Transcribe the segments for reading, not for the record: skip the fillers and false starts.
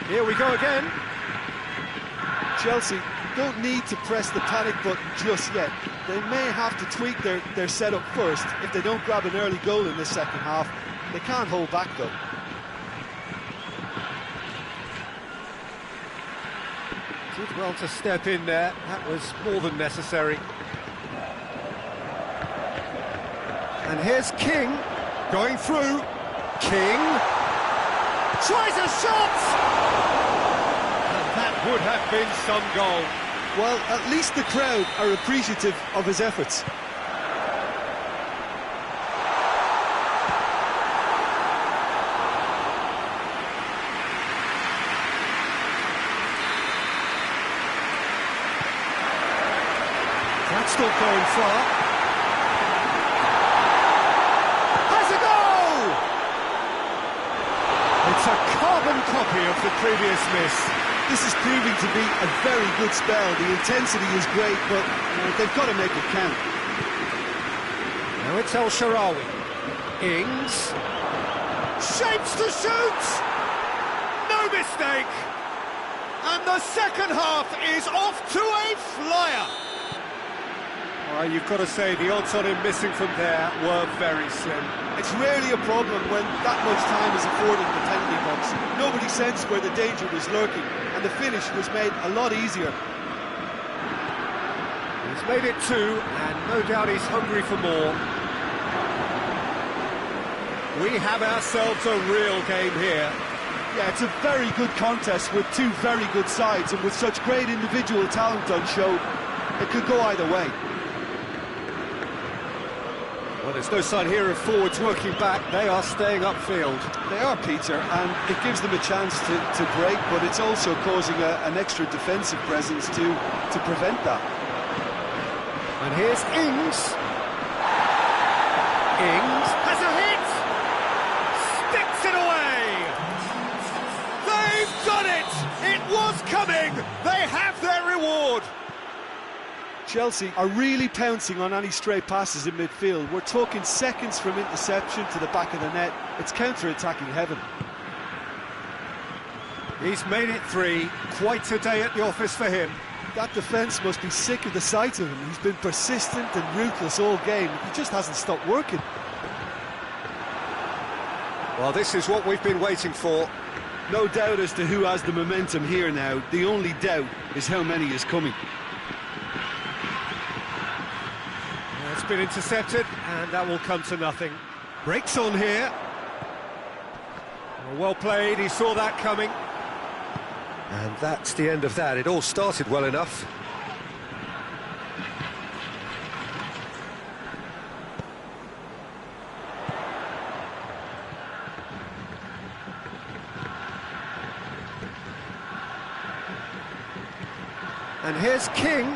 Here we go again. Chelsea don't need to press the panic button just yet. They may have to tweak their setup first if they don't grab an early goal in the second half. They can't hold back though. Did well to step in there. That was more than necessary. And here's King going through. King tries a shot! And that would have been some goal. Well, at least the crowd are appreciative of his efforts. That's not going far. Has a goal! It's a carbon copy of the previous miss. This is proving to be a very good spell. The intensity is great, but they've got to make it count. Now it's El Shaarawy. Ings. Shapes to shoot! No mistake! And the second half is off to a flyer! Well, you've got to say the odds on him missing from there were very slim. It's rarely a problem when that much time is afforded in the penalty box. Nobody sensed where the danger was lurking, and the finish was made a lot easier. He's made it two, and no doubt he's hungry for more. We have ourselves a real game here. Yeah, it's a very good contest with two very good sides, and with such great individual talent on show, it could go either way. Well, there's no sign here of forwards working back. They are staying upfield. They are, Peter, and it gives them a chance to break, but it's also causing an extra defensive presence to prevent that. And here's Ings. Ings has a hit! Sticks it away! They've done it! It was coming! They have their reward! Chelsea are really pouncing on any stray passes in midfield. We're talking seconds from interception to the back of the net. It's counter-attacking heaven. He's made it three. Quite a day at the office for him. That defence must be sick of the sight of him. He's been persistent and ruthless all game. He just hasn't stopped working. Well, this is what we've been waiting for. No doubt as to who has the momentum here now. The only doubt is how many is coming. It's been intercepted, and that will come to nothing. Breaks on here. Well played, he saw that coming. And that's the end of that. It all started well enough. And here's King.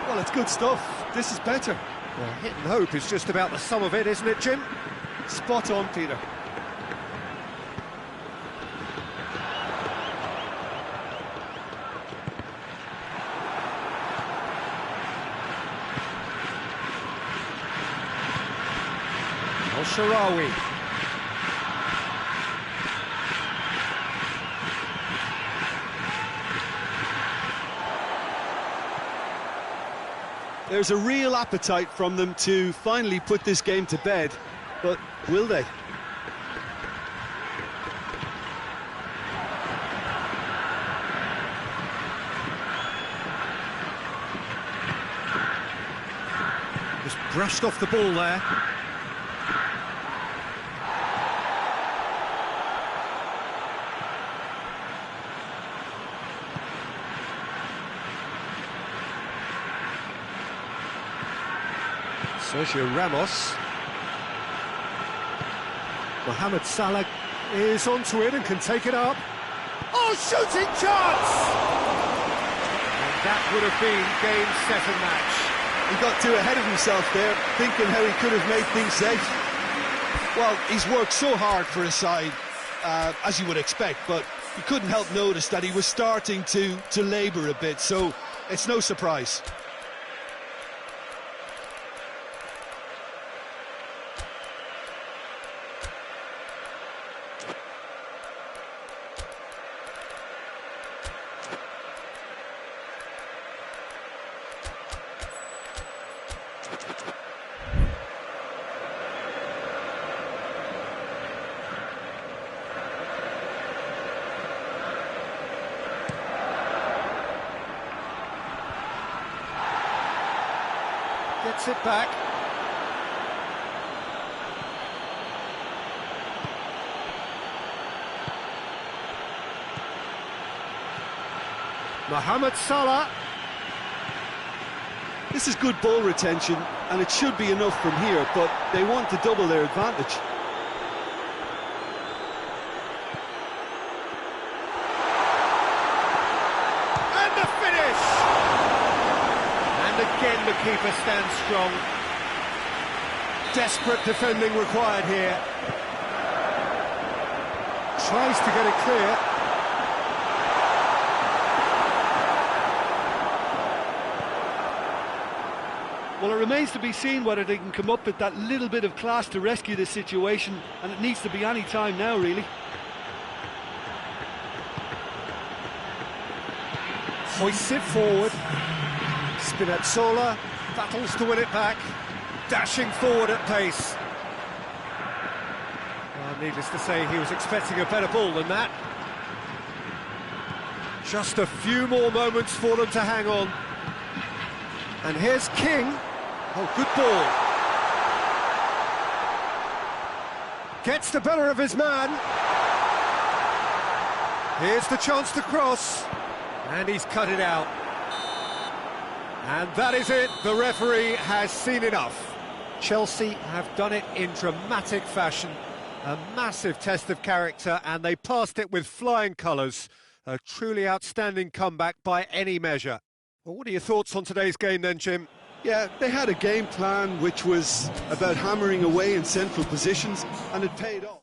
Well, it's good stuff. This is better. Well, hit and hope is just about the sum of it, isn't it, Jim? Spot on, Peter. El Shaarawy. There's a real appetite from them to finally put this game to bed, but will they? Just brushed off the ball there. Sergio Ramos. Mohamed Salah is onto it and can take it up. Oh, shooting chance! And that would have been game, set and match. He got too ahead of himself there, thinking how he could have made things safe. Well, he's worked so hard for his side, as you would expect, but you couldn't help notice that he was starting to labour a bit, so it's no surprise. Gets it back. Mohamed Salah. This is good ball retention, and it should be enough from here, but they want to double their advantage. And the finish! And again the keeper stands strong. Desperate defending required here. Tries to get it clear. Well, it remains to be seen whether they can come up with that little bit of class to rescue this situation, and it needs to be any time now, really. Hoists it forward. Spinazzola battles to win it back. Dashing forward at pace. Well, needless to say, he was expecting a better ball than that. Just a few more moments for them to hang on. And here's King. Oh, good ball. Gets the better of his man. Here's the chance to cross. And he's cut it out. And that is it. The referee has seen enough. Chelsea have done it in dramatic fashion. A massive test of character, and they passed it with flying colours. A truly outstanding comeback by any measure. Well, what are your thoughts on today's game then, Jim? Yeah, they had a game plan which was about hammering away in central positions, and it paid off.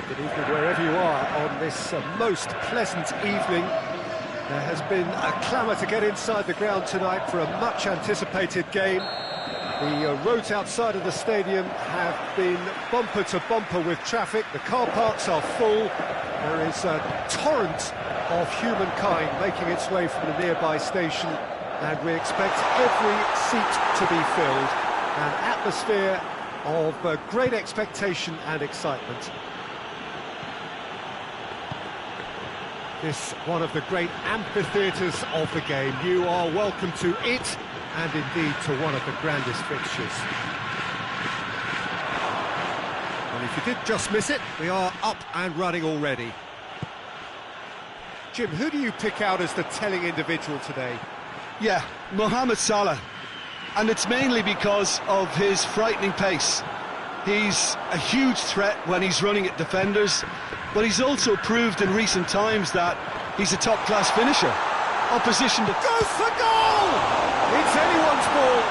Good evening wherever you are on this most pleasant evening. There has been a clamour to get inside the ground tonight for a much anticipated game. The roads outside of the stadium have been bumper to bumper with traffic. The car parks are full. There is a torrent of humankind making its way from the nearby station. and we expect every seat to be filled. An atmosphere of great expectation and excitement. This one of the great amphitheatres of the game. You are welcome to it, and indeed to one of the grandest fixtures. And if you did just miss it, we are up and running already. Jim, who do you pick out as the telling individual today? Yeah, Mohamed Salah. And it's mainly because of his frightening pace. He's a huge threat when he's running at defenders, but he's also proved in recent times that he's a top-class finisher. Opposition to... Goes for goal! It's anyone's ball!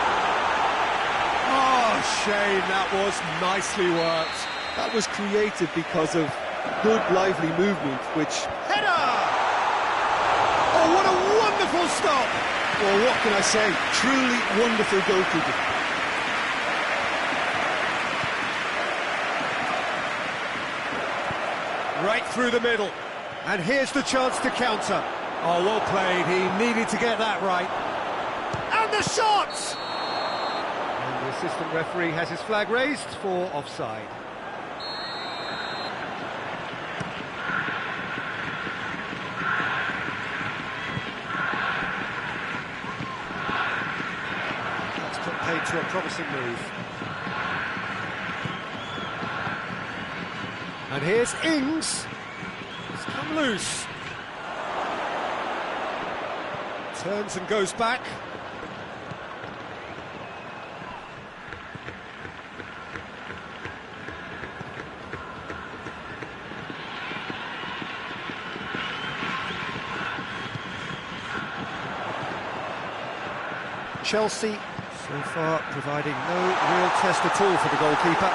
Oh, Shane, that was nicely worked. That was created because of good, lively movement, which... Header! Oh, what a wonderful stop! Well, what can I say? Truly wonderful goalkeeping. Right through the middle. And here's the chance to counter. Oh, well played. He needed to get that right. And the shot! And the assistant referee has his flag raised for offside. Paid to a promising move. And here's Ings. It's come loose. Turns and goes back. Chelsea so far providing no real test at all for the goalkeeper.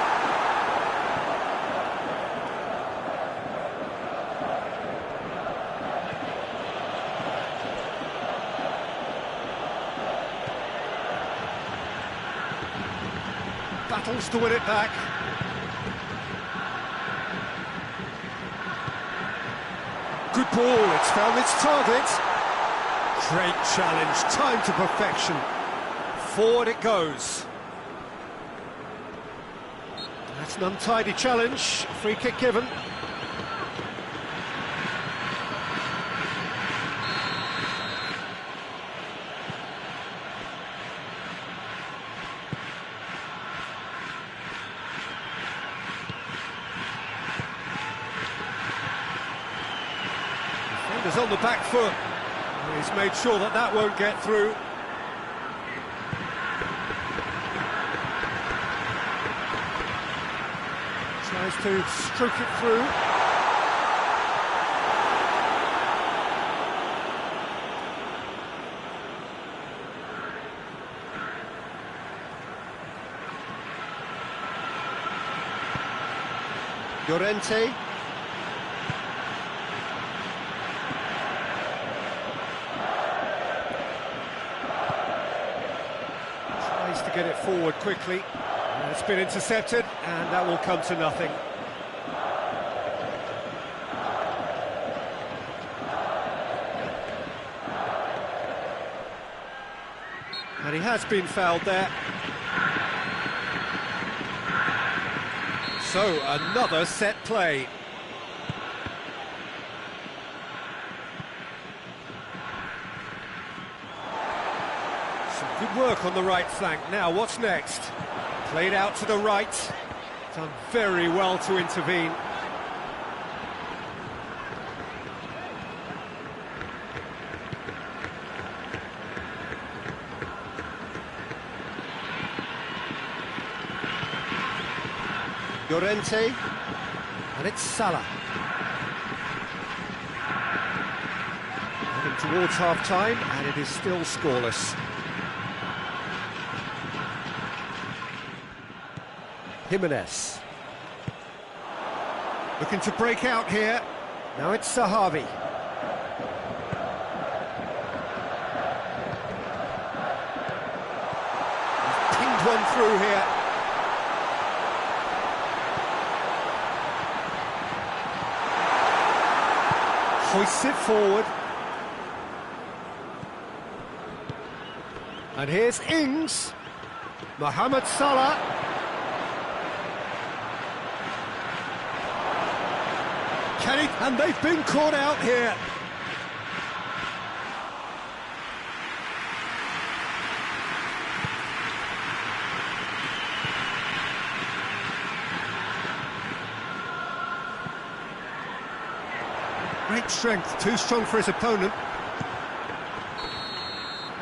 Battles to win it back. Good ball, it's found its target. Great challenge, time to perfection. Forward it goes. That's an untidy challenge. Free kick given. Defender's on the back foot. He's made sure that that won't get through. Tries to stroke it through. Llorente. Tries to get it forward quickly. It's been intercepted, and that will come to nothing. And he has been fouled there. So, another set play. Some good work on the right flank. Now, what's next? Played out to the right. Done very well to intervene. Llorente, and it's Salah. Heading towards half-time, and it is still scoreless. Jimenez. Looking to break out here. Now it's Sahavi. He's pinged one through here. Hoists it forward. And here's Ings. Mohamed Salah. Kenny, and they've been caught out here. Great strength, too strong for his opponent.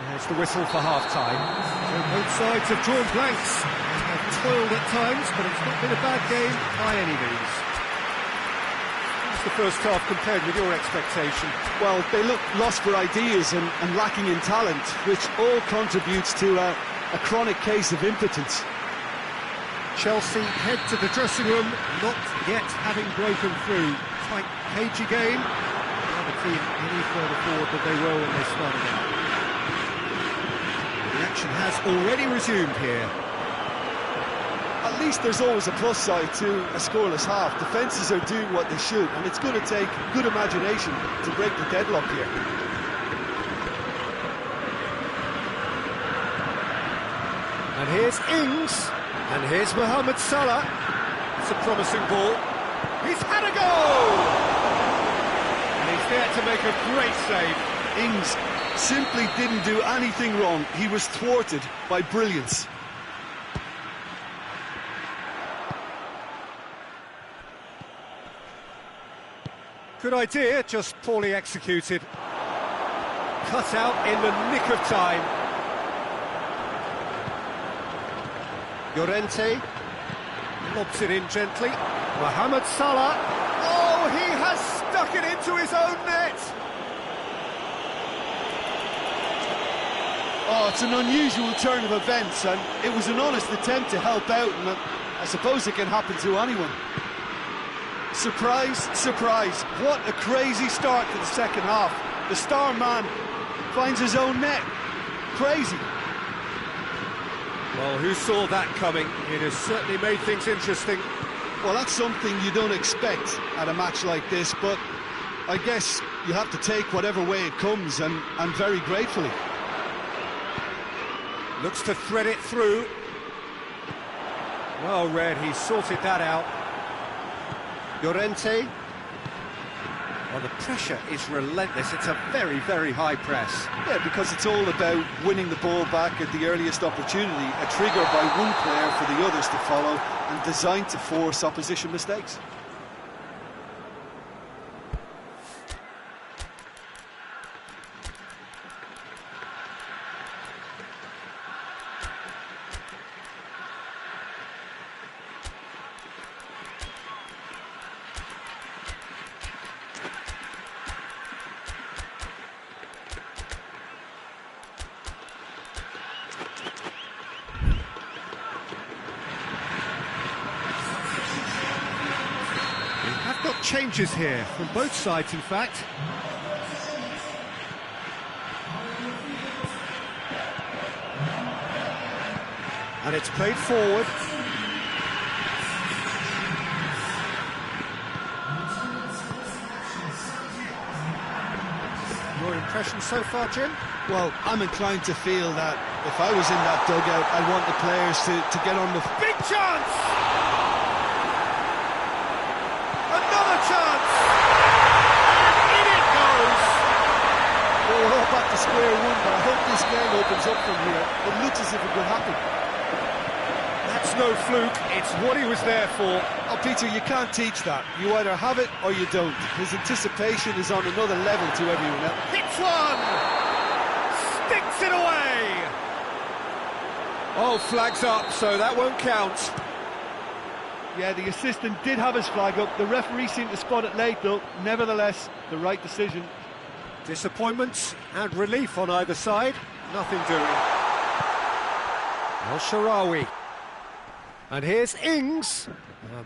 There's the whistle for half-time. So both sides have drawn blanks. They have toiled at times, but it's not been a bad game by any means. How's the first half compared with your expectation? Well, they look lost for ideas and lacking in talent, which all contributes to a chronic case of impotence. Chelsea head to the dressing room, not yet having broken through. Tight, cagey game. Not a team any further forward than they were when they started out. The action has already resumed here. At least there's always a plus side to a scoreless half. Defences are doing what they should, and it's going to take good imagination to break the deadlock here. And here's Ings, and here's Mohamed Salah. It's a promising ball. He's had a goal! And he's there to make a great save. Ings simply didn't do anything wrong. He was thwarted by brilliance. Good idea, just poorly executed. Cut out in the nick of time. Llorente lobs it in gently. Mohamed Salah. Oh, he has stuck it into his own net. Oh, it's an unusual turn of events, and it was an honest attempt to help out, and I suppose it can happen to anyone. Surprise, surprise, what a crazy start to the second half. The star man finds his own net. Crazy. Well, who saw that coming? It has certainly made things interesting. Well, that's something you don't expect at a match like this, but I guess you have to take whatever way it comes, and very gratefully. Looks to thread it through. Well read, he sorted that out. Llorente. Well, the pressure is relentless. It's a very, very high press. Yeah, because it's all about winning the ball back at the earliest opportunity, a trigger by one player for the others to follow, and designed to force opposition mistakes. Got changes here from both sides, in fact. And it's played forward. Your impression so far, Jim? Well, I'm inclined to feel that if I was in that dugout, I'd want the players to get on the... Big chance! Chance, and in it goes. Well, we're all back to square one, but I hope this game opens up from here. It looks as if it could happen. That's no fluke, it's what he was there for. Oh, Peter, you can't teach that. You either have it or you don't. His anticipation is on another level to everyone else. Hits one, sticks it away. Oh, flags up, so that won't count. Yeah, the assistant did have his flag up. The referee seemed to spot it late, though. Nevertheless, the right decision. Disappointment and relief on either side. Nothing doing. El Shaarawy. And here's Ings.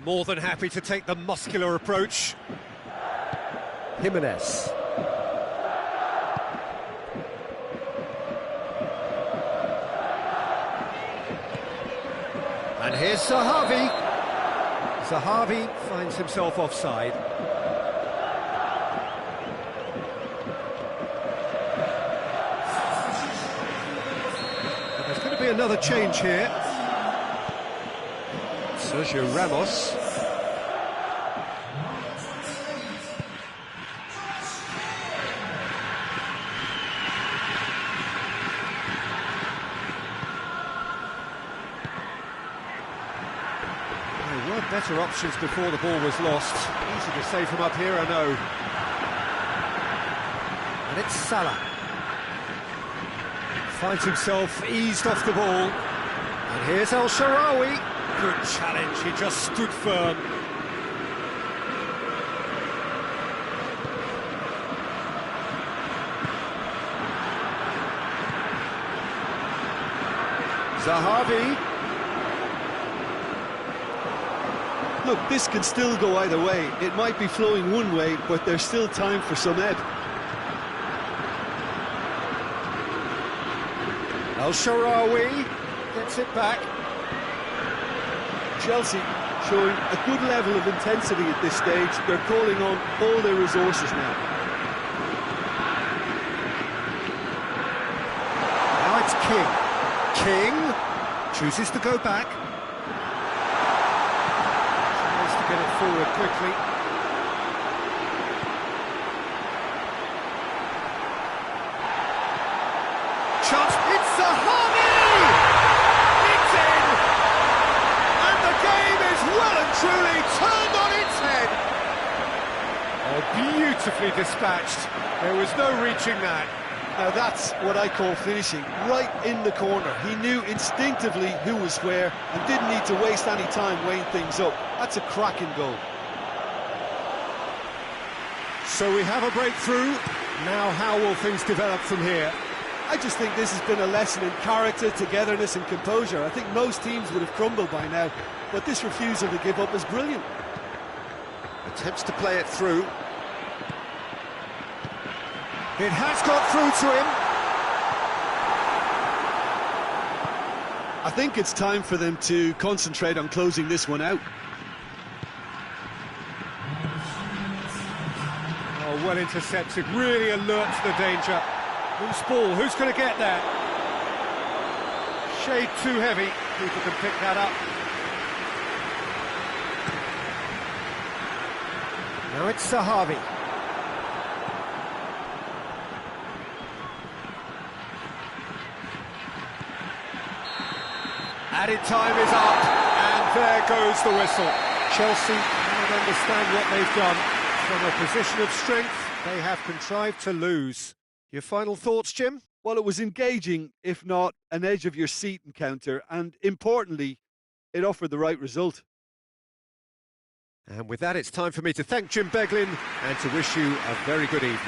More than happy to take the muscular approach. Jimenez. And here's Zahavi. Zahavi finds himself offside. another change here. Sergio Ramos. There were better options before the ball was lost. Easy to say from up here, I know. And it's Salah. Finds himself eased off the ball. And here's El Shaarawy. Good challenge, he just stood firm. Zahavi. Look, this can still go either way. It might be flowing one way, but there's still time for some ebb. El Shaarawy gets it back. Chelsea showing a good level of intensity at this stage. They're calling on all their resources now. Now it's King. King chooses to go back. Tries to get it forward quickly. Chance, it's Zahavi! It's in! And the game is well and truly turned on its head. Oh, beautifully dispatched. There was no reaching that. Now that's what I call finishing, right in the corner. He knew instinctively who was where and didn't need to waste any time weighing things up. That's a cracking goal. So we have a breakthrough. Now how will things develop from here? I just think this has been a lesson in character, togetherness and composure. I think most teams would have crumbled by now, but this refusal to give up is brilliant. Attempts to play it through. It has got through to him. I think it's time for them to concentrate on closing this one out. Oh, well intercepted, really alert to the danger. Loose ball, who's going to get that? Shade too heavy, people can pick that up. Now it's Zahavi. Added time is up, and there goes the whistle. Chelsea cannot understand what they've done. From a position of strength, they have contrived to lose. Your final thoughts, Jim? Well, it was engaging, if not an edge-of-your-seat encounter, and importantly, it offered the right result. And with that, it's time for me to thank Jim Beglin and to wish you a very good evening.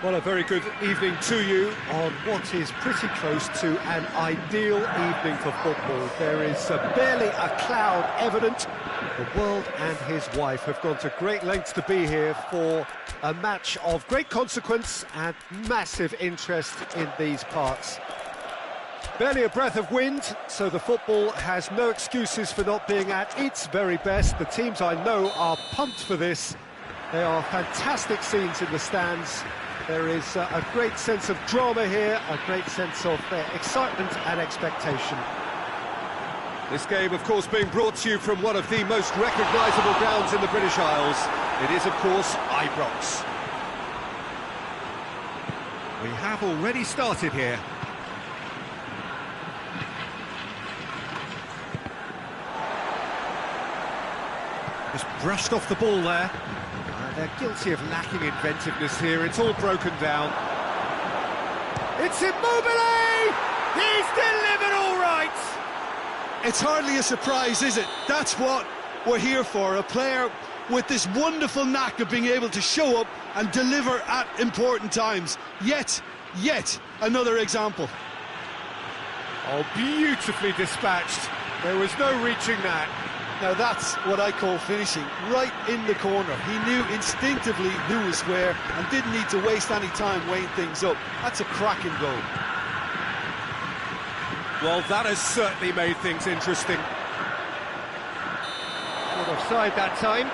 Well, a very good evening to you on what is pretty close to an ideal evening for football. There is barely a cloud evident. The world and his wife have gone to great lengths to be here for a match of great consequence and massive interest in these parts. Barely a breath of wind, so the football has no excuses for not being at its very best. The teams I know are pumped for this. They are fantastic scenes in the stands. There is a great sense of drama here, a great sense of excitement and expectation. This game, of course, being brought to you from one of the most recognisable grounds in the British Isles. It is, of course, Ibrox. We have already started here. Just brushed off the ball there. They're guilty of lacking inventiveness here. It's all broken down. It's Immobile! He's delivered all right! It's hardly a surprise, is it? That's what we're here for, a player with this wonderful knack of being able to show up and deliver at important times. Yet another example. Oh, beautifully dispatched. There was no reaching that. Now that's what I call finishing, right in the corner. He knew instinctively who was where and didn't need to waste any time weighing things up. That's a cracking goal. Well, that has certainly made things interesting. Not offside that time.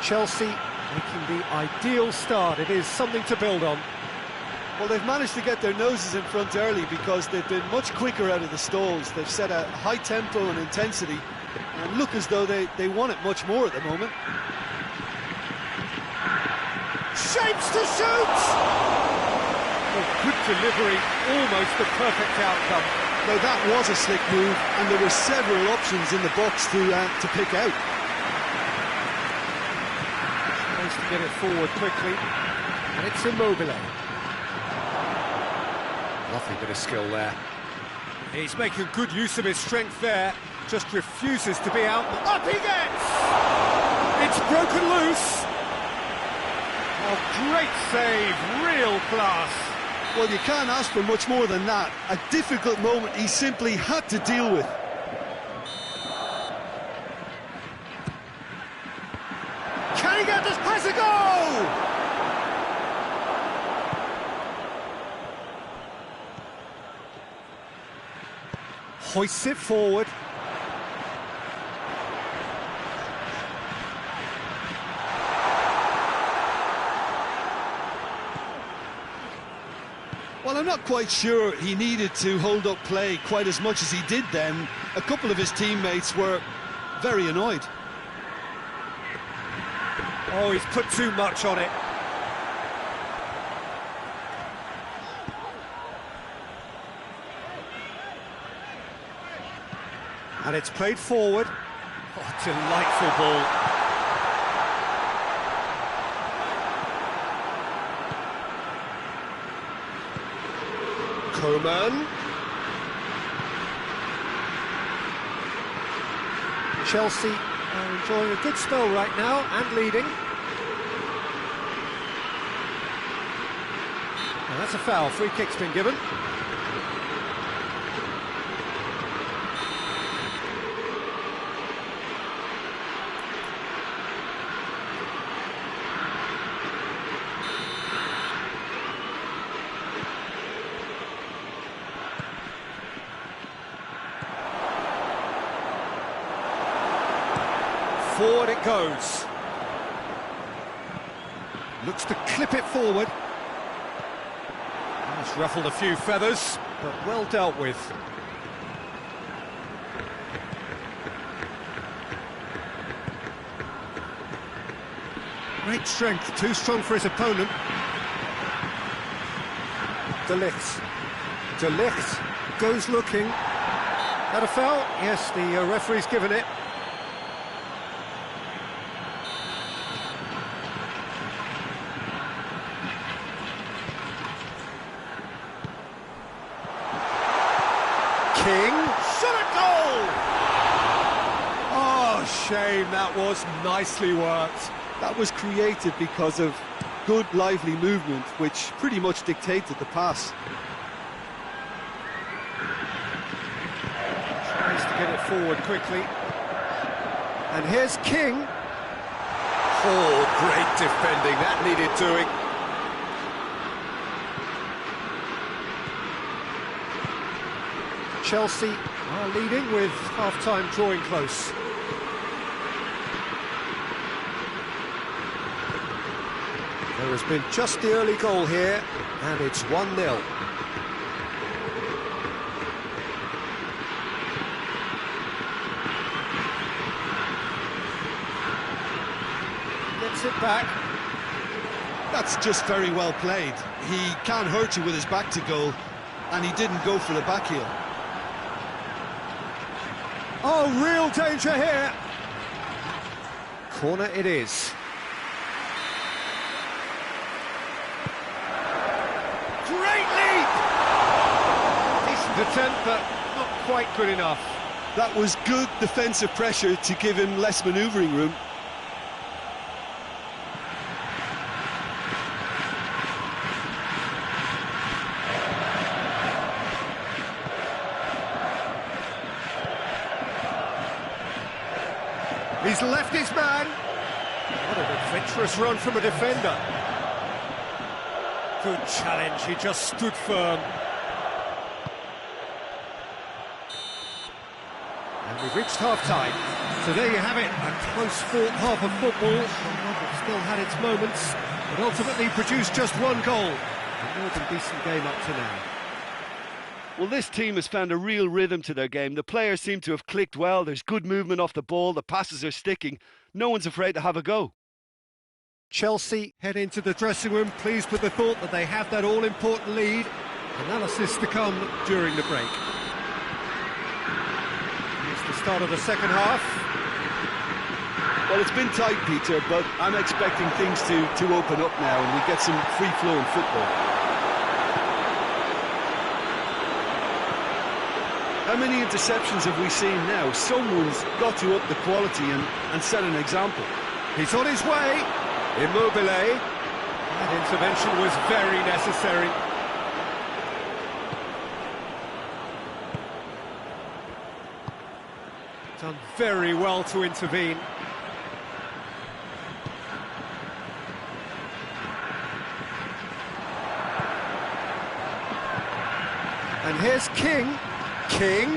Chelsea making the ideal start. It is something to build on. Well, they've managed to get their noses in front early because they've been much quicker out of the stalls. They've set a high tempo and intensity and look as though they want it much more at the moment. Shapes to shoot! A good delivery, almost the perfect outcome. Now that was a slick move and there were several options in the box to pick out. To get it forward quickly, and it's Immobile. Lovely bit of skill there. He's making good use of his strength there, just refuses to be out. Up he gets! It's broken loose! Oh, great save, real class. Well, you can't ask for much more than that. A difficult moment he simply had to deal with. Can he get this? Has a goal! Hoists it forward. Well, I'm not quite sure he needed to hold up play quite as much as he did then. A couple of his teammates were very annoyed. Oh, he's put too much on it. And it's played forward. Oh, delightful ball. Coman. Chelsea are enjoying a good spell right now and leading. And that's a foul. Free kick's been given. Forward it goes. Looks to clip it forward. It's ruffled a few feathers, but well dealt with. Great strength, too strong for his opponent. De Ligt goes looking. Had a foul? Yes, the referee's given it. King. Shot at goal! Oh, shame, that was nicely worked. That was created because of good, lively movement, which pretty much dictated the pass. Tries to get it forward quickly. And here's King. Oh, great defending, that needed doing. Chelsea are leading with half-time drawing close. There has been just the early goal here, and it's 1-0. Gets it back. That's just very well played. He can't hurt you with his back to goal, and he didn't go for the back heel. Oh, real danger here. Corner it is. Great lead! Decent attempt, but not quite good enough. That was good defensive pressure to give him less manoeuvring room. He's left his man. What an adventurous run from a defender. Good challenge, he just stood firm. And we've reached half-time. So there you have it, a close-fought half of football. It still had its moments, but ultimately produced just one goal. A more than decent game up to now. Well, this team has found a real rhythm to their game. The players seem to have clicked well. There's good movement off the ball. The passes are sticking. No one's afraid to have a go. Chelsea head into the dressing room pleased with the thought that they have that all-important lead. Analysis to come during the break. Here's the start of the second half. Well, it's been tight, Peter, but I'm expecting things to open up now and we get some free-flowing football. How many interceptions have we seen now? Someone's got to up the quality and set an example. He's on his way. Immobile. That intervention was very necessary. Done very well to intervene. And here's King. King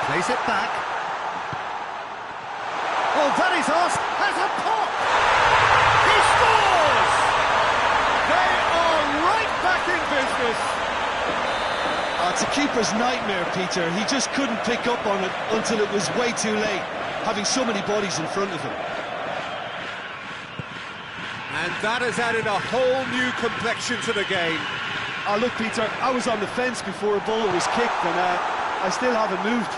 plays it back. Oh, that is asked. Has a pop. He scores. They are right back in business. It's a keeper's nightmare, Peter. He just couldn't pick up on it until it was way too late, having so many bodies in front of him. And that has added a whole new complexion to the game. Oh, look, Peter, I was on the fence before a ball was kicked and I still haven't moved.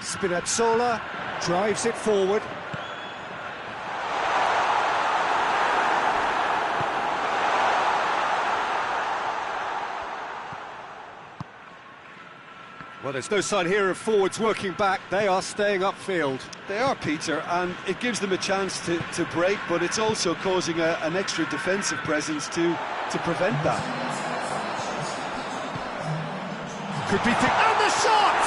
Spinazzola drives it forward. Well, there's no sign here of forwards working back. They are staying upfield. They are, Peter, and it gives them a chance to break, but it's also causing an extra defensive presence to prevent that. Could be... And the shot!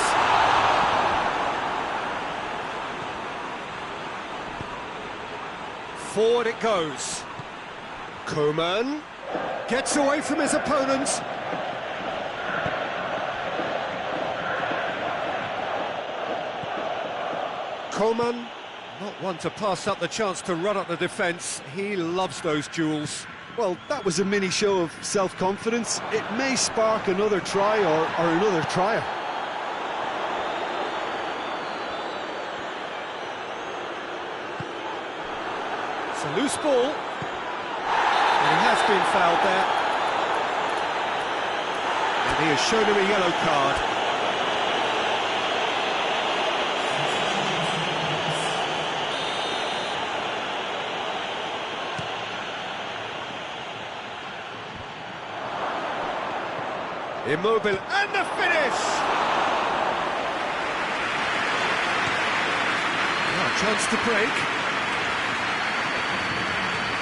Forward it goes. Koeman gets away from his opponent. Koeman, not one to pass up the chance to run up the defence. He loves those duels. Well, that was a mini show of self-confidence. It may spark another try or another trier. It's a loose ball. And he has been fouled there. And he has shown him a yellow card. Immobile, and the finish! Now, chance to break.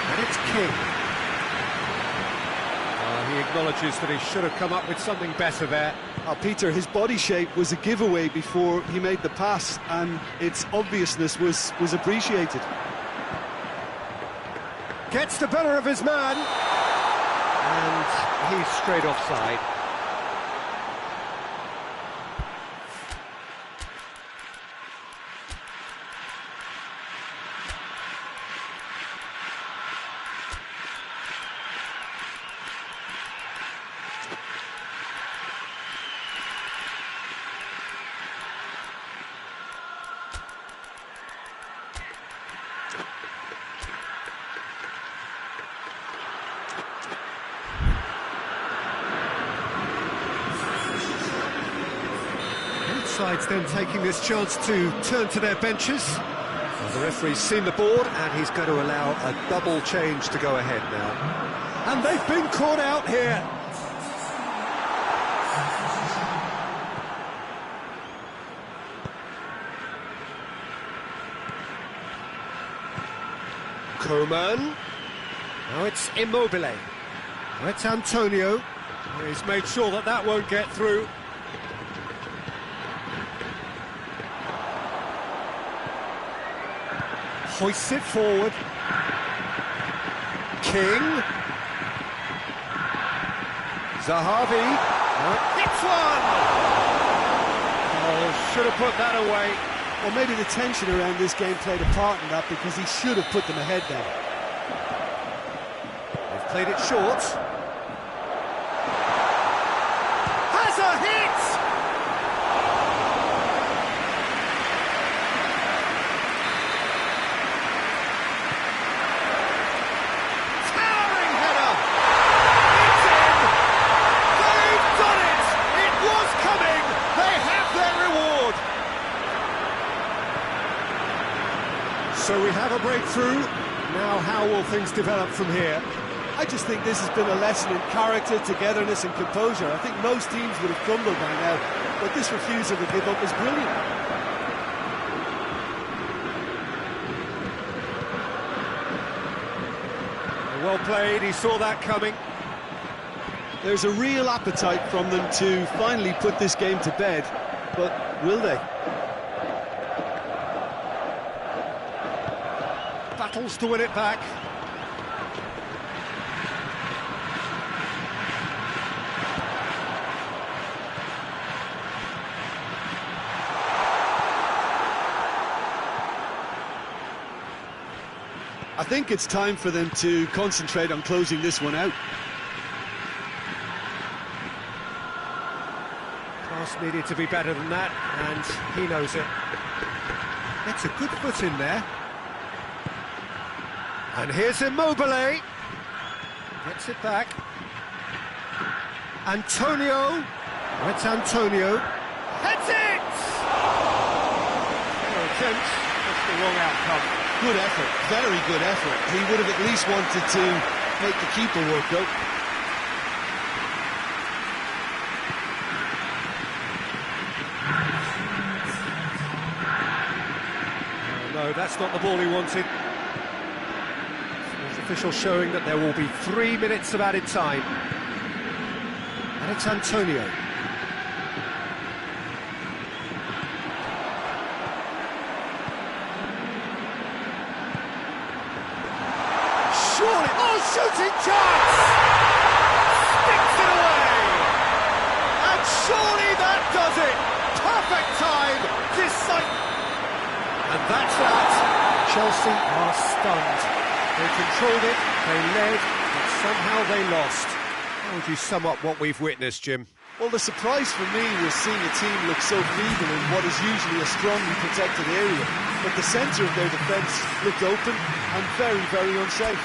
And it's King. He acknowledges that he should have come up with something better there. Peter, his body shape was a giveaway before he made the pass, and its obviousness was appreciated. Gets the better of his man. And he's straight offside. Sides then taking this chance to turn to their benches. Well, the referee's seen the board and he's going to allow a double change to go ahead now. And they've been caught out here. Coman. Now it's Immobile. Now it's Antonio. He's made sure that that won't get through. Hoists it forward. King. Zahavi. Hits one! Oh, should have put that away. Well, maybe the tension around this game played a part in that, because he should have put them ahead now. They've played it short. Has a hit! So we have a breakthrough. Now how will things develop from here? I just think this has been a lesson in character, togetherness and composure. I think most teams would have crumbled by now, but this refusal to give up is brilliant. Well played, he saw that coming. There's a real appetite from them to finally put this game to bed, but will they? Battles to win it back. I think it's time for them to concentrate on closing this one out. Pass needed to be better than that, and he knows it. Gets a good foot in there. And here's Immobile. Gets it back. Antonio. It's Antonio. Heads it! Fair attempt, that's the wrong outcome. Good effort, very good effort. He would have at least wanted to make the keeper work, though. No, that's not the ball he wanted. Official showing that there will be 3 minutes of added time. And it's Antonio. Surely, oh, shooting chance! Sticks it away! And surely that does it! Perfect time! And that's that. Chelsea are stunned. They controlled it, they led, but somehow they lost. How would you sum up what we've witnessed, Jim? Well, the surprise for me was seeing a team look so feeble in what is usually a strongly protected area. But the centre of their defence looked open and very, very unsafe.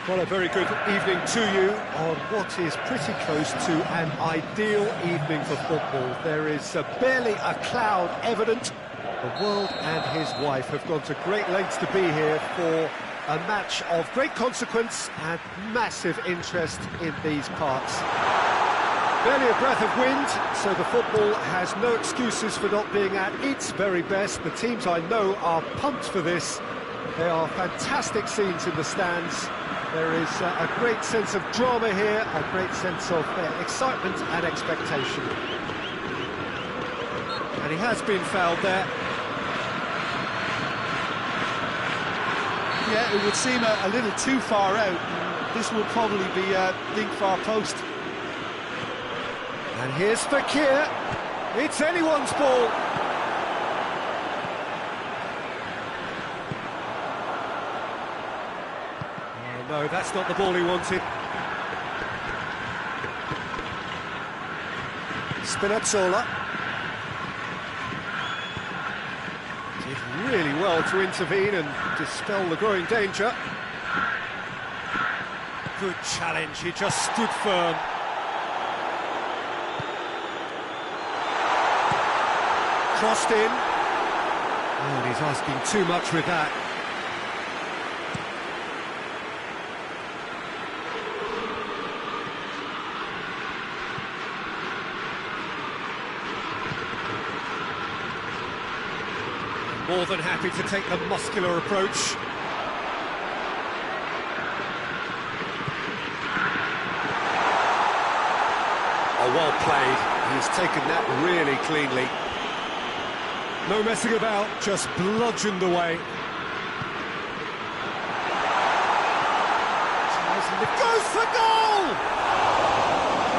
Well, a very good evening to you on what is pretty close to an ideal evening for football. There is barely a cloud evident. The world and his wife have gone to great lengths to be here for a match of great consequence and massive interest in these parts. Barely a breath of wind, so the football has no excuses for not being at its very best. The teams I know are pumped for this. There are fantastic scenes in the stands. There is a great sense of drama here, a great sense of excitement and expectation. And he has been fouled there. Yeah, it would seem a little too far out. This will probably be a think far post. And here's Fakir. It's anyone's ball. No, that's not the ball he wanted. Spinazzola. Did really well to intervene and dispel the growing danger. Good challenge, he just stood firm. Crossed in. Oh, and he's asking too much with that. More than happy to take the muscular approach. Oh, well played. He's taken that really cleanly. No messing about, just bludgeoned away. Goes for goal!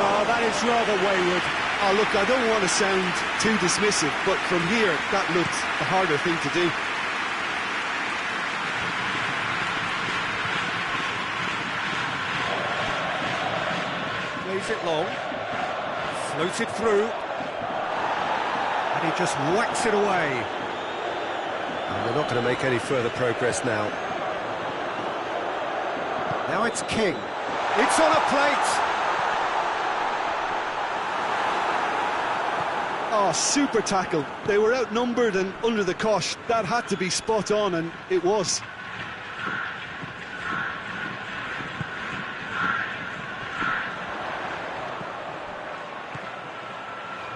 Oh, that is rather wayward. Oh, look, I don't want to sound too dismissive, but from here, that looked the harder thing to do. Plays it long. Floated through. And he just whacks it away. And we're not going to make any further progress now. Now it's King. It's on a plate! Oh, super tackle. They were outnumbered and under the cosh. That had to be spot on, and it was.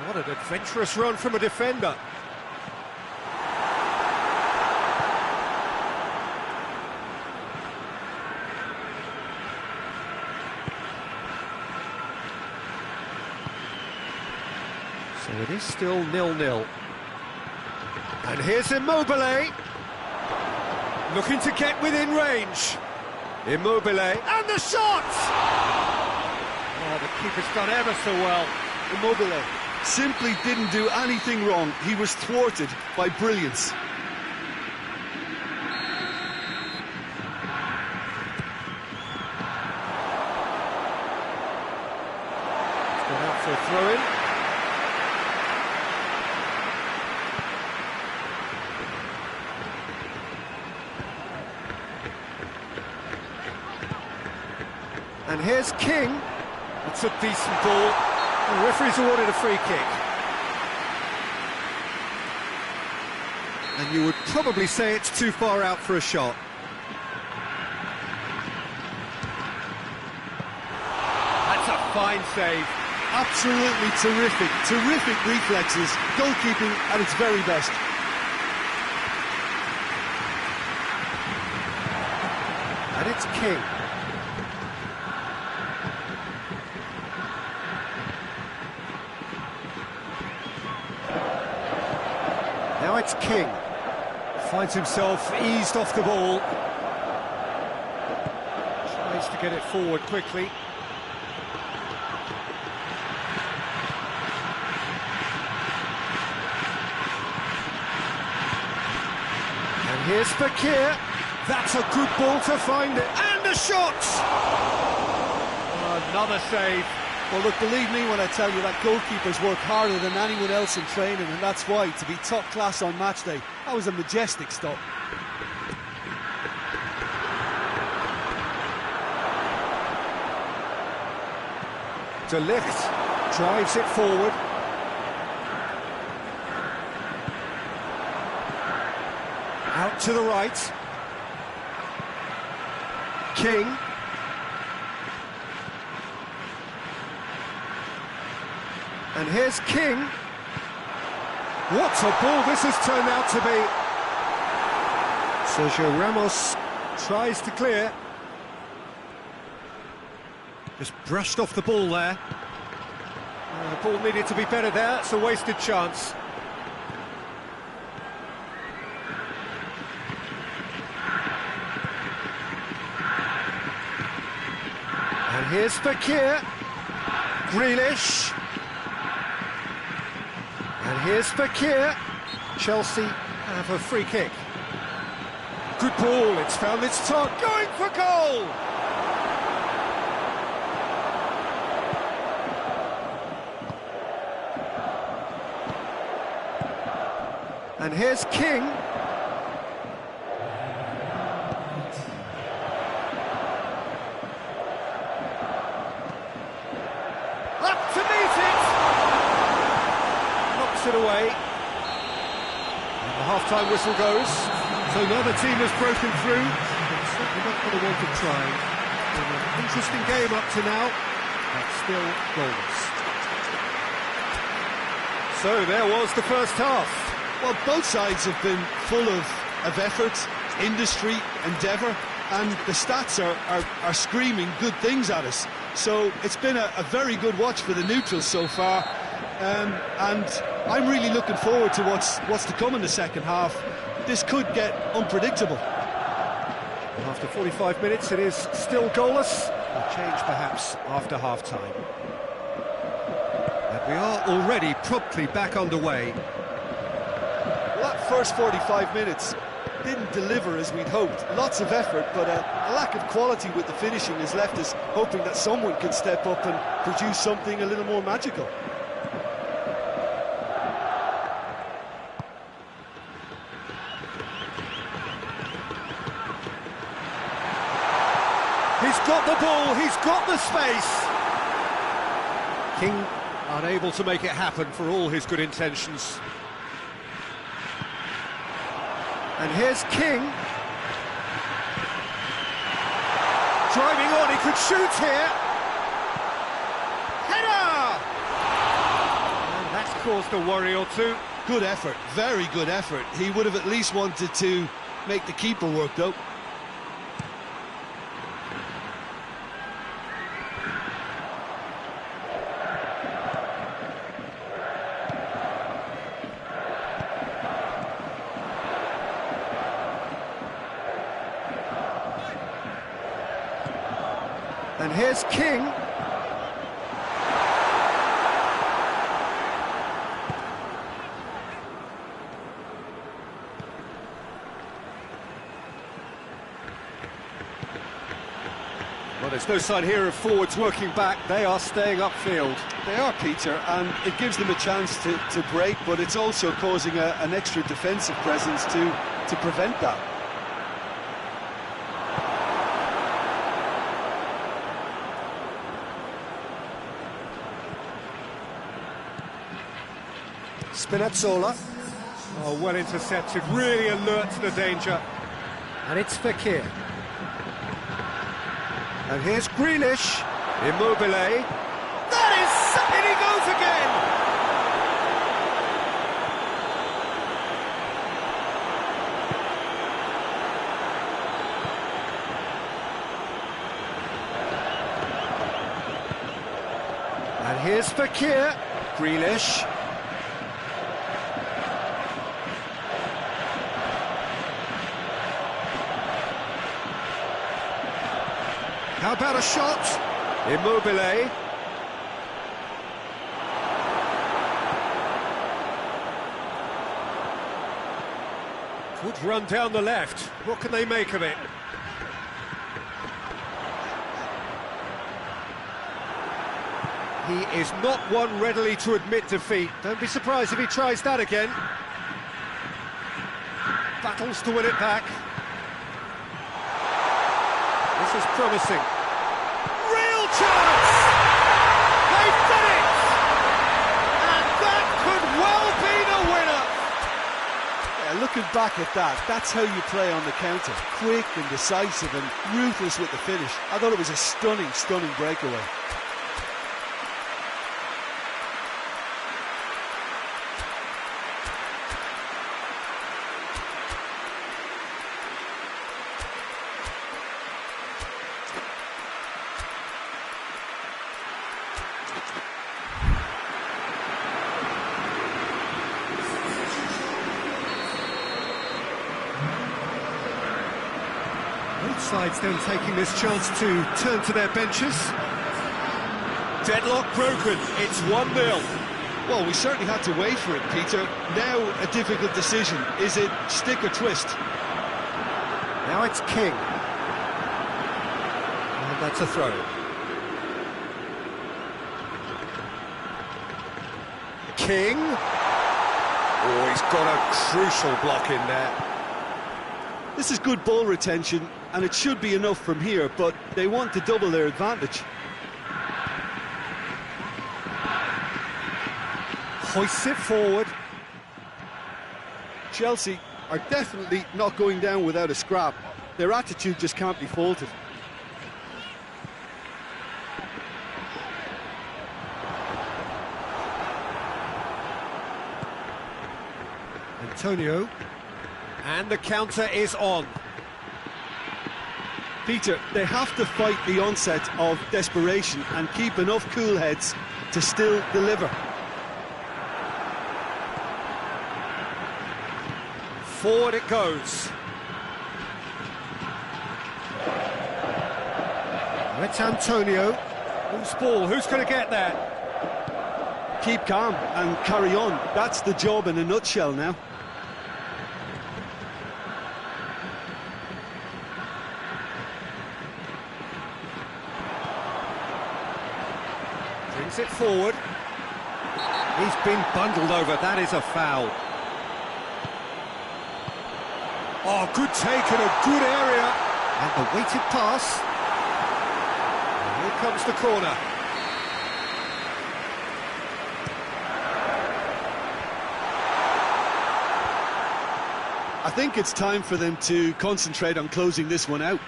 What an adventurous run from a defender. So it is still 0-0. And here's Immobile. Looking to get within range. Immobile. And the shot! Oh, the keeper's done ever so well. Immobile simply didn't do anything wrong. He was thwarted by brilliance. He's gone out for a throw-in. And here's King. It's a decent ball. The referee's awarded a free kick. And you would probably say it's too far out for a shot. That's a fine save. Absolutely terrific, terrific reflexes. Goalkeeping at its very best. And it's King. Now it's King. Finds himself eased off the ball. Tries to get it forward quickly. And here's Fakir. That's a good ball to find it. And a shot! Another save. Well, look, believe me when I tell you that goalkeepers work harder than anyone else in training, and that's why, to be top class on match day, that was a majestic stop. De Ligt drives it forward. Out to the right. King. And here's King. What a ball this has turned out to be. Sergio Ramos tries to clear. Just brushed off the ball there. The ball needed to be better there. It's a wasted chance. And here's Fekir. Grealish. And here's Fekir. Chelsea have a free kick. Good ball, it's found its target. Going for goal! And here's King. Up to meet it! Knocks it away. And the half-time whistle goes. So another team has broken through. But certainly not for the want of trying. Been an interesting game up to now, but still goalless. So there was the first half. Well, both sides have been full of effort, industry, endeavour, and the stats are screaming good things at us. So it's been a very good watch for the neutrals so far, and I'm really looking forward to what's to come in the second half. This could get unpredictable. After 45 minutes, it is still goalless. A change perhaps after half-time. And we are already promptly back underway. Well, that first 45 minutes didn't deliver as we'd hoped. Lots of effort, but a lack of quality with the finishing has left us hoping that someone can step up and produce something a little more magical. He's got the ball, he's got the space. King unable to make it happen for all his good intentions. And here's King. Driving on, he could shoot here. Header! And that's caused a worry or two. Good effort, very good effort. He would have at least wanted to make the keeper work, though. And here's King. Well, there's no sign here of forwards working back. They are staying upfield. They are, Peter, and it gives them a chance to break, but it's also causing an extra defensive presence to prevent that. Spinazzola. Oh, well intercepted, really alert to the danger. And it's Fekir. And here's Grealish. Immobile. That is... in he goes again! And here's Fekir. Grealish. How about a shot? Immobile. Good run down the left. What can they make of it? He is not one readily to admit defeat. Don't be surprised if he tries that again. Battles to win it back. This is promising. Real chance! looking back at that, that's how you play on the counter. Quick and decisive and ruthless with the finish. I thought it was a stunning, stunning breakaway. Both sides then taking this chance to turn to their benches. Deadlock broken, it's 1-0. Well, we certainly had to wait for it, Peter. Now a difficult decision. Is it stick or twist? Now it's King. And that's a throw. King. Oh, he's got a crucial block in there. This is good ball retention, and it should be enough from here, but they want to double their advantage. Hoists it forward. Chelsea are definitely not going down without a scrap. Their attitude just can't be faulted. Antonio. And the counter is on. Peter, they have to fight the onset of desperation and keep enough cool heads to still deliver. Forward it goes. It's Antonio. Who's ball? Who's going to get there? Keep calm and carry on. That's the job in a nutshell now. Brings it forward. He's been bundled over. That is a foul. Oh, good take in a good area. And the weighted pass. And here comes the corner. I think it's time for them to concentrate on closing this one out.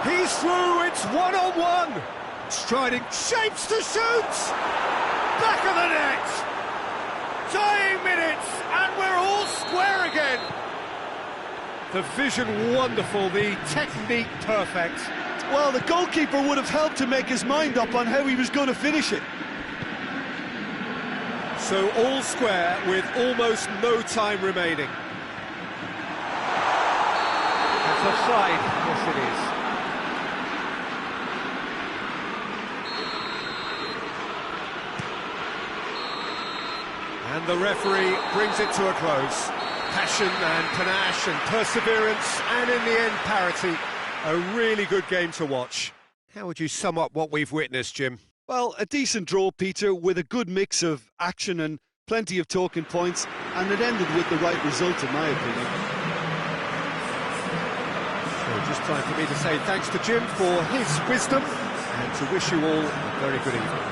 He's through, it's 1-on-1. Striding. Shapes to shoot. Back of the net. Dying minutes, and we're all square again. The vision wonderful, the technique perfect. Well, the goalkeeper would have helped to make his mind up on how he was going to finish it. So all square with almost no time remaining. That's offside. Yes, it is. And the referee brings it to a close. Passion and panache and perseverance, and in the end, parity. A really good game to watch. How would you sum up what we've witnessed, Jim? Well, a decent draw, Peter, with a good mix of action and plenty of talking points, and it ended with the right result, in my opinion. So just time for me to say thanks to Jim for his wisdom, and to wish you all a very good evening.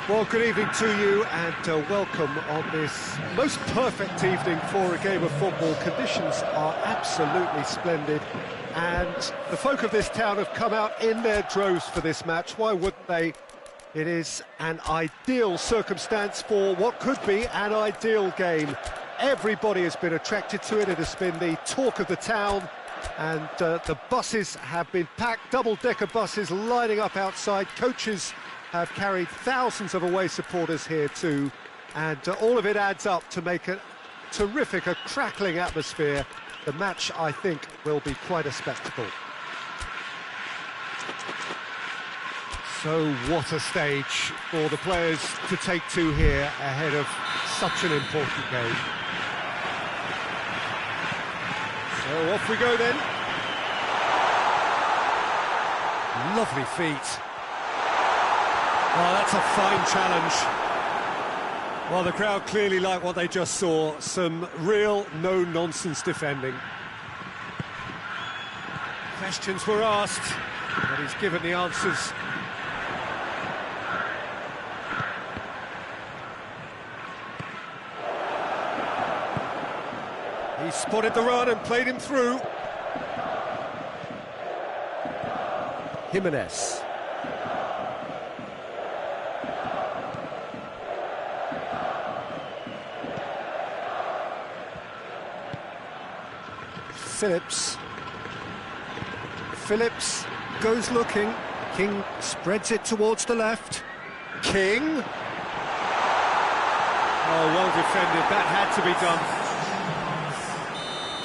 Well, good evening to you and welcome on this most perfect evening for a game of football. Conditions are absolutely splendid and the folk of this town have come out in their droves for this match. Why wouldn't they? It is an ideal circumstance for what could be an ideal game. Everybody has been attracted to it. It has been the talk of the town and the buses have been packed, double-decker buses lining up outside. Coaches have carried thousands of away supporters here too, and all of it adds up to make a terrific, a crackling atmosphere. The match, I think, will be quite a spectacle. So what a stage for the players to take to here ahead of such an important game. So off we go then. Lovely feet. Oh, that's a fine challenge. Well, the crowd clearly like what they just saw. Some real no-nonsense defending. Questions were asked, but he's given the answers. He spotted the run and played him through. Jimenez. Phillips goes looking. King spreads it towards the left. King. Oh, well defended. That had to be done.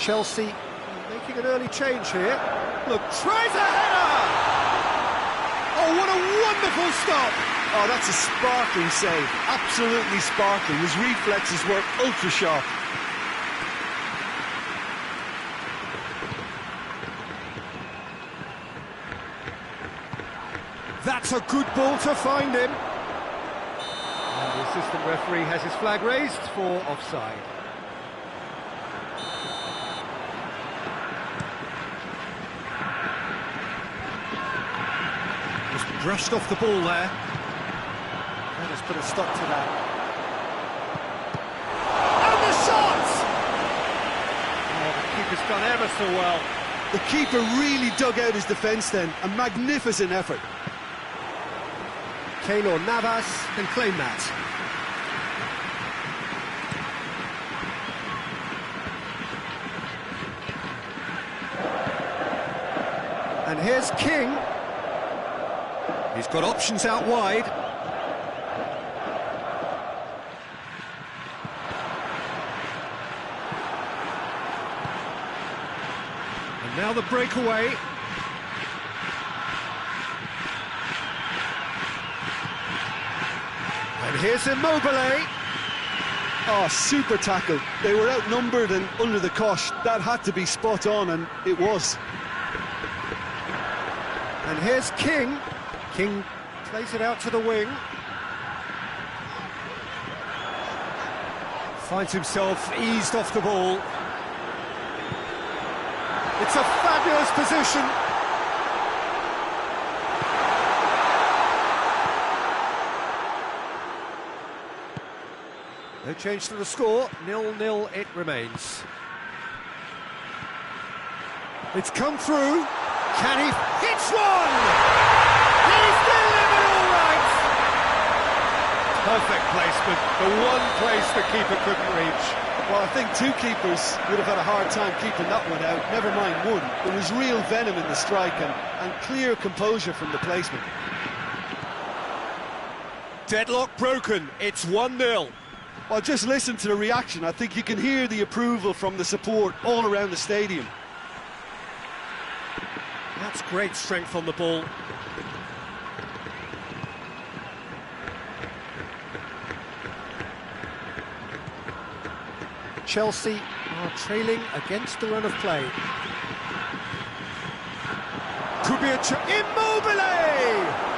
Chelsea making an early change here. Look, tries a header! Oh, what a wonderful stop! Oh, that's a sparkling save. Absolutely sparkling. His reflexes were ultra-sharp. That's a good ball to find him. And the assistant referee has his flag raised for offside. Just brushed off the ball there. That has put a stop to that. And the shot! Oh, the keeper's done ever so well. The keeper really dug out his defence then. A magnificent effort. Keylor Navas can claim that. And here's King. He's got options out wide. And now the breakaway. And here's Immobile. Oh, super tackle. They were outnumbered and under the cosh. That had to be spot on, and it was. And here's King. King plays it out to the wing. Finds himself eased off the ball. It's a fabulous position. No change to the score, 0-0 it remains. It's come through. Can he? Hits one! He's delivered all right! Perfect placement, the one place the keeper couldn't reach. Well, I think two keepers would have had a hard time keeping that one out, never mind one. There was real venom in the strike and clear composure from the placement. Deadlock broken, it's 1-0. Well, just listen to the reaction. I think you can hear the approval from the support all around the stadium. That's great strength on the ball. Chelsea are trailing against the run of play. Could be a Immobile!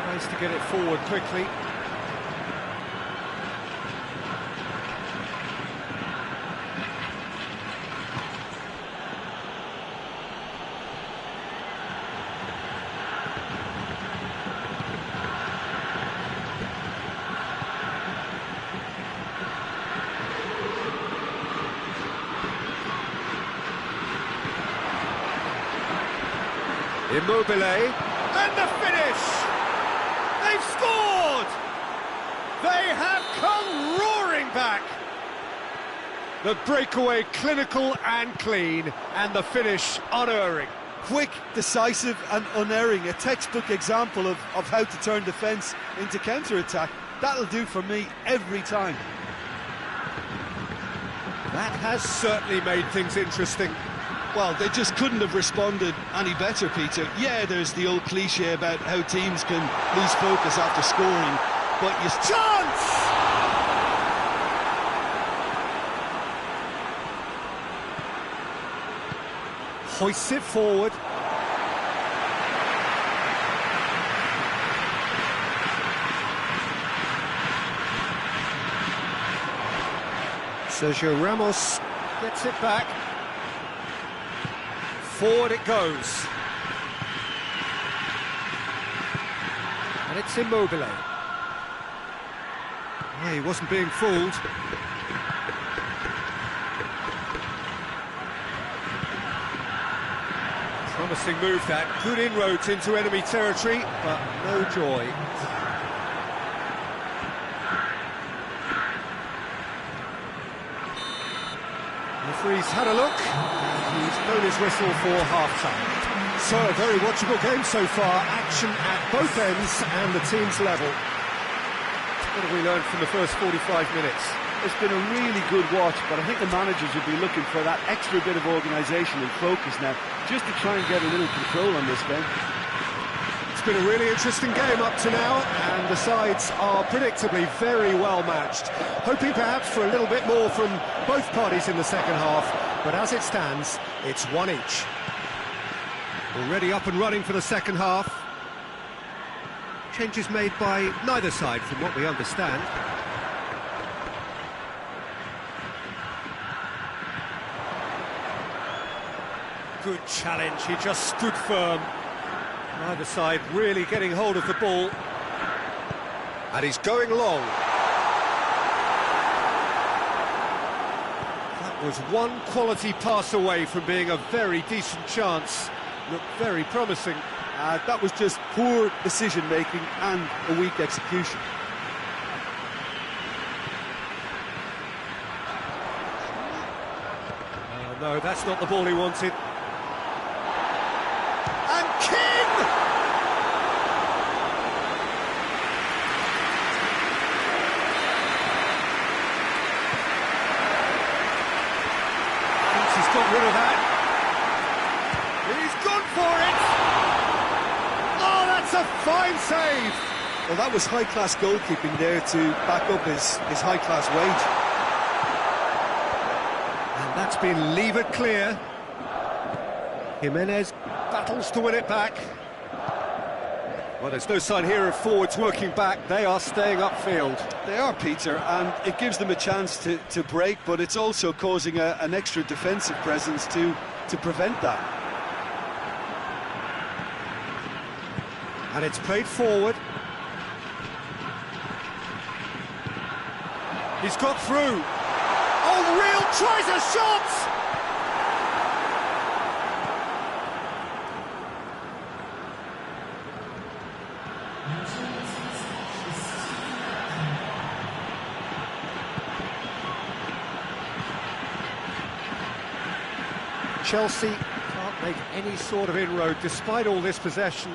Tries to get it forward quickly. Immobile, and the finish! They've scored! They have come roaring back! The breakaway clinical and clean, and the finish unerring. Quick, decisive and unerring, a textbook example of how to turn defence into counter-attack. That'll do for me every time. That has certainly made things interesting. Well, they just couldn't have responded any better, Peter. Yeah, there's the old cliche about how teams can lose focus after scoring, but you... Chance! Hoists it forward. Sergio Ramos gets it back. Forward it goes. And it's Immobile. Yeah, he wasn't being fooled. Promising move that. Good inroads into enemy territory, but no joy. The referee's had a look. He's blown his whistle for half-time. So, a very watchable game so far. Action at both ends and the team's level. What have we learned from the first 45 minutes? It's been a really good watch, but I think the managers will be looking for that extra bit of organisation and focus now, just to try and get a little control on this game. It's been a really interesting game up to now, and the sides are predictably very well matched. Hoping perhaps for a little bit more from both parties in the second half, but as it stands, it's one each. Already up and running for the second half. Changes made by neither side, from what we understand. Good challenge, he just stood firm. Neither side really getting hold of the ball. And he's going long. That was one quality pass away from being a very decent chance. Looked very promising. That was just poor decision-making and a weak execution. No, that's not the ball he wanted. And King! Thinks he's got rid of that. He's gone for it! Oh, that's a fine save! Well, that was high-class goalkeeping there to back up his high-class wage. That's been levered clear. Jimenez battles to win it back. Well, there's no sign here of forwards working back. They are staying upfield. They are, Peter, and it gives them a chance to break, but it's also causing an extra defensive presence to prevent that. And it's played forward. He's got through. Oh, Real tries a shot! Chelsea can't make any sort of inroad despite all this possession.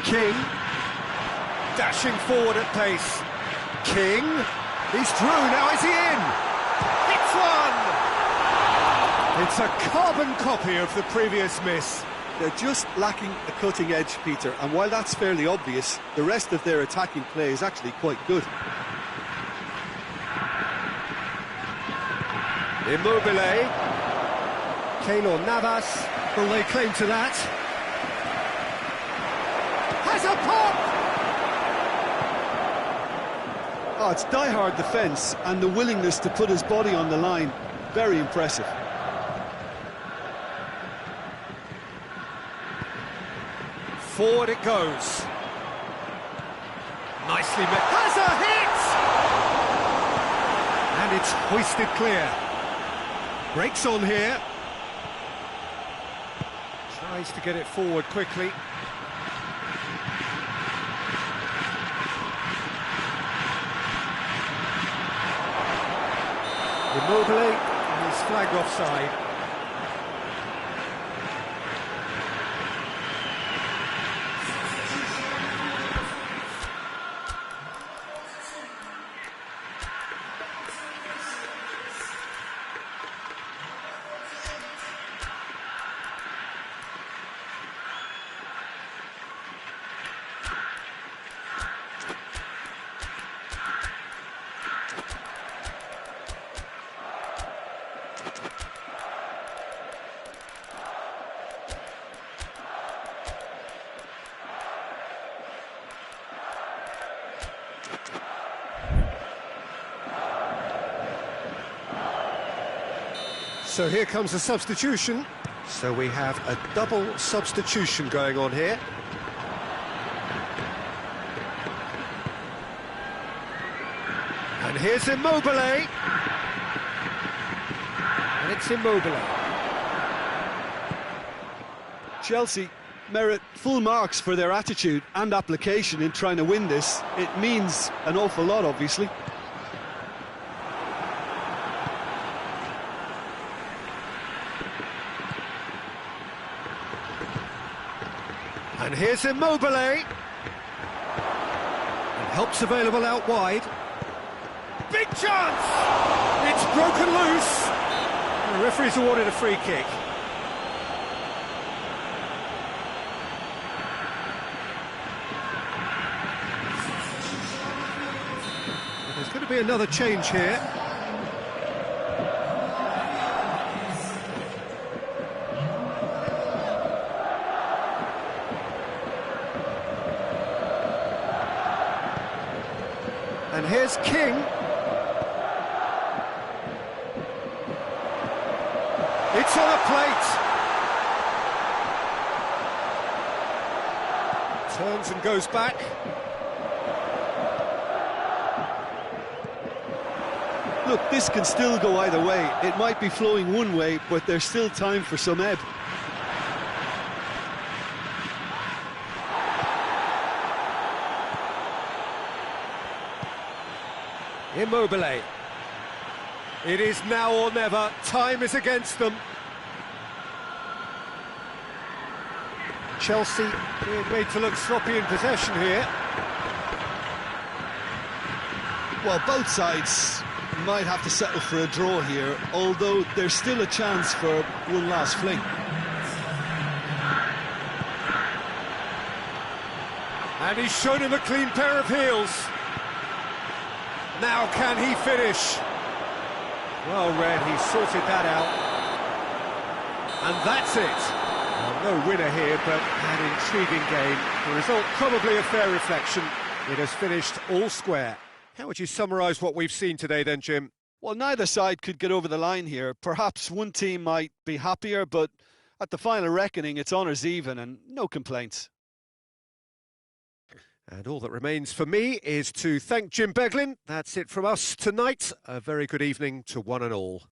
King, dashing forward at pace. King, he's through, now is he in? Hits one! It's a carbon copy of the previous miss. They're just lacking a cutting edge, Peter, and while that's fairly obvious, the rest of their attacking play is actually quite good. Immobile, Keylor Navas, will they claim to that? Has a pop! Oh, it's die-hard defence and the willingness to put his body on the line. Very impressive. Forward it goes. Nicely met. Has a hit! And it's hoisted clear. Breaks on here. Tries to get it forward quickly. Immobile is flagged offside. So here comes a substitution. So we have a double substitution going on here. And here's Immobile. And it's Immobile. Chelsea merit full marks for their attitude and application in trying to win this. It means an awful lot, obviously. And here's Immobile. And help's available out wide. Big chance! It's broken loose. And the referee's awarded a free kick. But there's going to be another change here. And here's King. It's on a plate. Turns and goes back. Look, this can still go either way. It might be flowing one way, but there's still time for some ebb. Immobile. It is now or never. Time is against them. Chelsea being made to look sloppy in possession here. Well, both sides might have to settle for a draw here, although there's still a chance for one last fling. And he's shown him a clean pair of heels. Now can he finish? Well read, he sorted that out. And that's it. Well, no winner here, but an intriguing game. The result probably a fair reflection. It has finished all square. How would you summarise what we've seen today then, Jim? Well, neither side could get over the line here. Perhaps one team might be happier, but at the final reckoning, it's honours even and no complaints. And all that remains for me is to thank Jim Beglin. That's it from us tonight. A very good evening to one and all.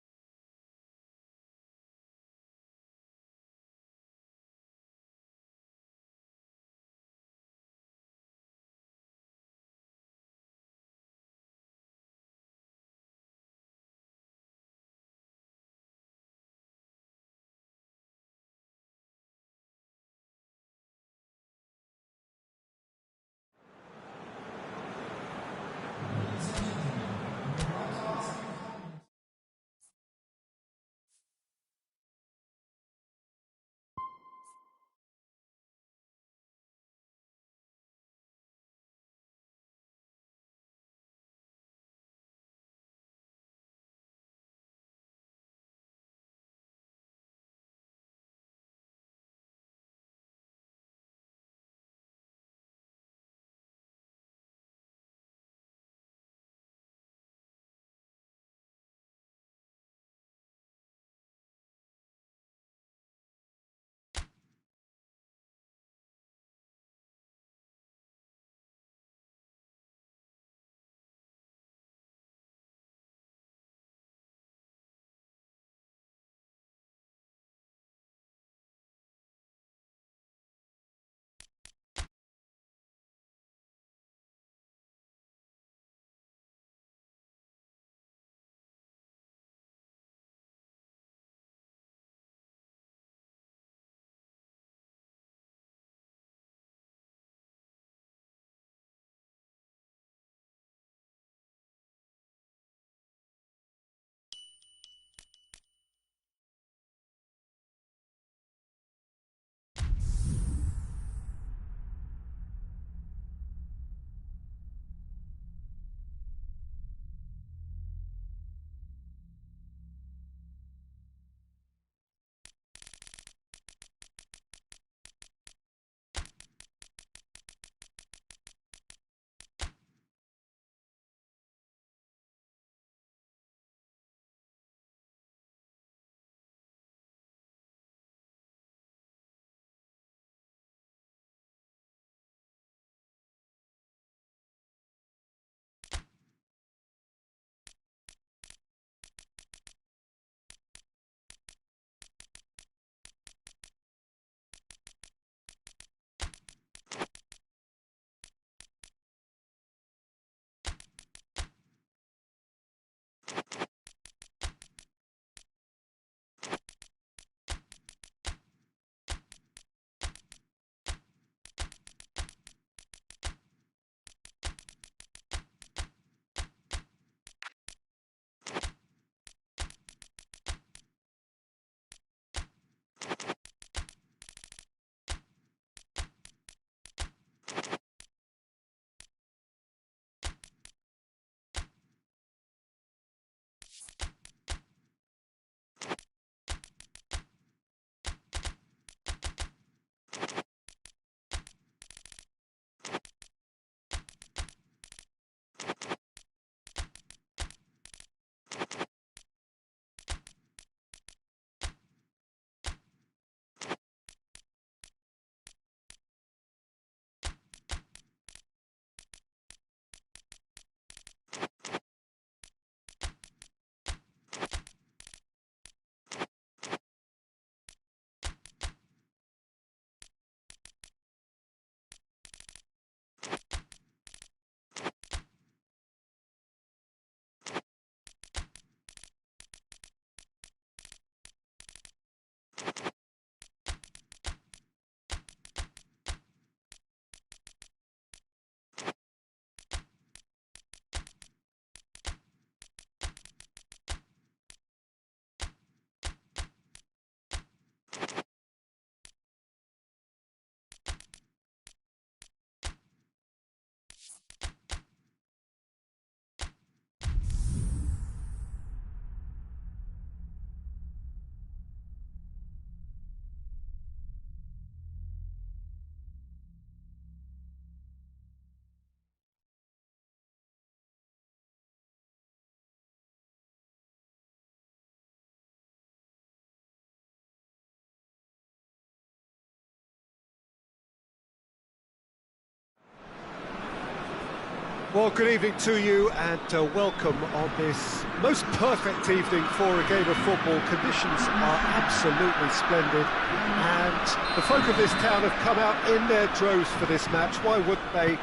Well, good evening to you and welcome on this most perfect evening for a game of football. Conditions are absolutely splendid and the folk of this town have come out in their droves for this match. Why wouldn't they?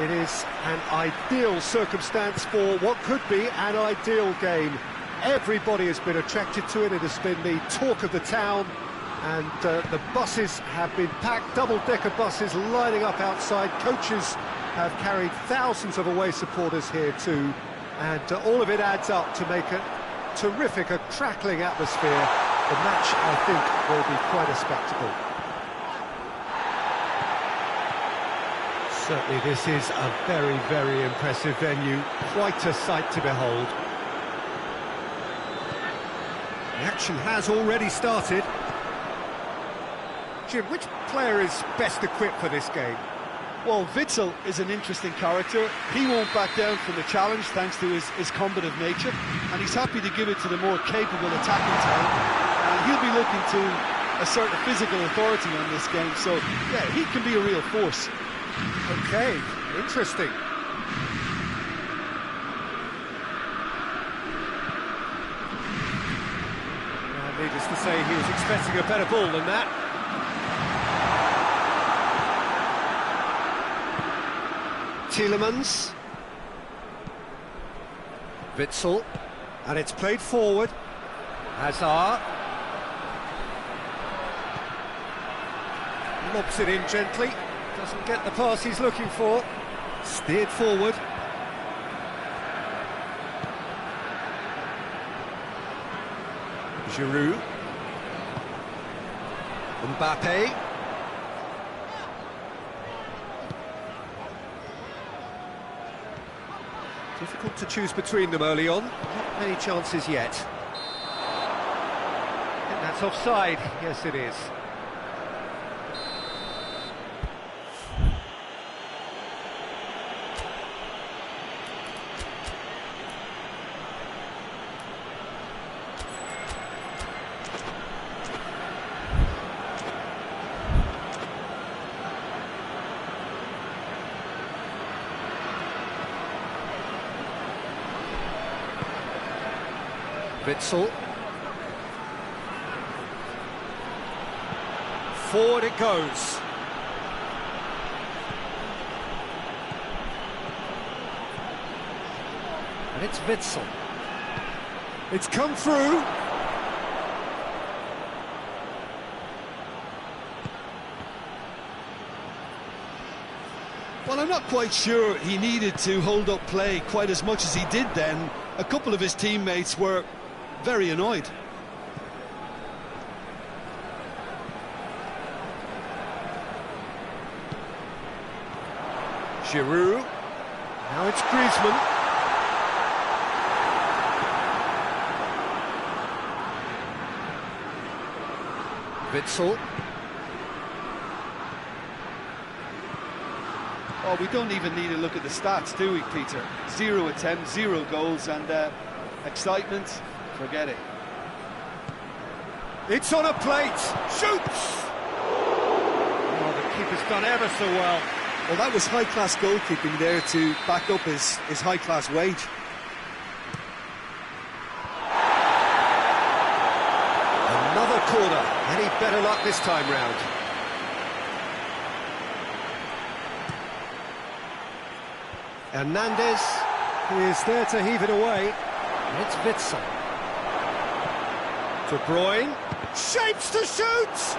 It is an ideal circumstance for what could be an ideal game. Everybody has been attracted to it. It has been the talk of the town and the buses have been packed, double-decker buses lining up outside. Coaches have carried thousands of away supporters here too, and all of it adds up to make a terrific, a crackling atmosphere. The match, I think, will be quite a spectacle. Certainly this is a very, very impressive venue, quite a sight to behold. The action has already started. Jim, which player is best equipped for this game? Well, Witsel is an interesting character. He won't back down from the challenge thanks to his combative nature, and he's happy to give it to the more capable attacking talent. He'll be looking to assert a physical authority on this game, so yeah, he can be a real force. Okay, interesting. Well, needless to say, he was expecting a better ball than that. Tielemans. Witsel. And it's played forward. Hazard. Lobs it in gently. Doesn't get the pass he's looking for. Steered forward. Giroud. Mbappe. Difficult to choose between them early on. Not many chances yet. I think that's offside. Yes, it is. Witsel. Forward it goes. And it's Witsel. It's come through. Well, I'm not quite sure he needed to hold up play quite as much as he did then. A couple of his teammates were very annoyed. Giroud. Now it's Griezmann. Witsel. Oh, we don't even need to look at the stats, do we, Peter? 0 attempts, 0 goals, and excitement, forget it. It's on a plate. Shoots! Oh, the keeper's done ever so well. Well, that was high-class goalkeeping there to back up his high-class wage. Another corner. Any better luck this time round? Hernandez is there to heave it away. And it's Witsel. De Bruyne. Shapes to shoot!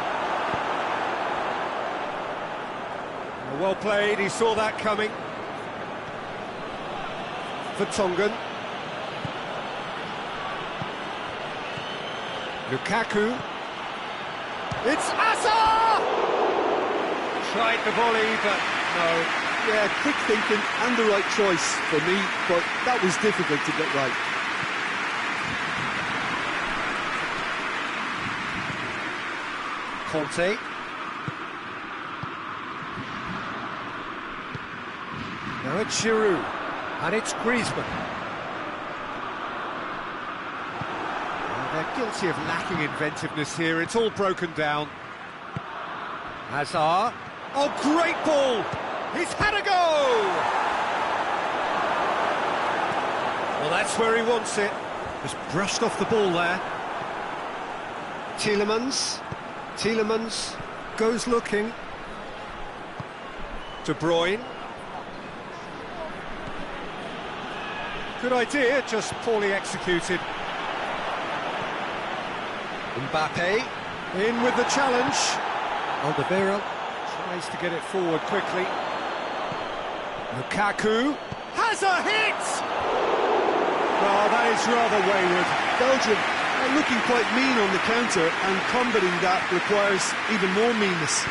Well played, he saw that coming. Vertonghen. Lukaku. It's Asa! Tried the volley, but no. Yeah, quick thinking and the right choice for me, but that was difficult to get right. Conte. Now it's Giroud, and it's Griezmann. Well, they're guilty of lacking inventiveness here, it's all broken down. Hazard. Oh, great ball! He's had a go! Well, that's where he wants it. Just brushed off the ball there. Tielemans goes looking. De Bruyne. Good idea, just poorly executed. Mbappe. In with the challenge. Alderweireld. Tries to get it forward quickly. Lukaku. Has a hit! Oh, that is rather wayward. Belgium are looking quite mean on the counter, and combating that requires even more meanness.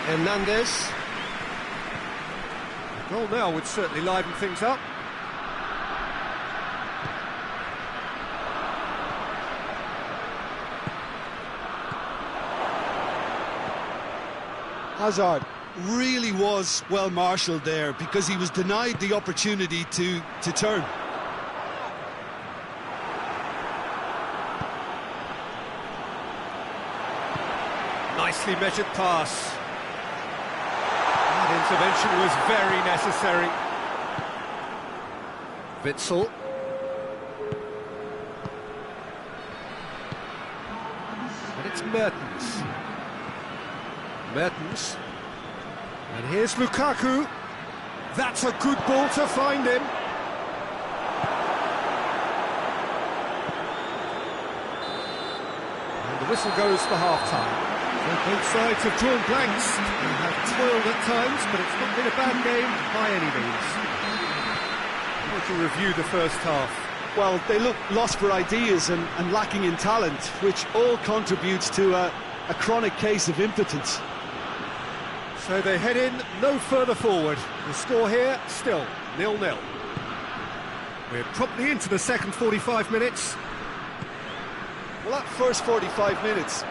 Hernandez. Goal now would certainly liven things up. Hazard really was well marshalled there because he was denied the opportunity to turn. Nicely measured pass. That intervention was very necessary. Witsel. And it's Mertens. Mertens. And here's Lukaku. That's a good ball to find him. And the whistle goes for half-time. Well, both sides have drawn blanks. They have toiled at times, but it's not been a bad game by any means. How to review the first half? Well, they look lost for ideas and lacking in talent, which all contributes to a chronic case of impotence. So they head in no further forward. The score here, still 0-0. We're promptly into the second 45 minutes. Well, that first 45 minutes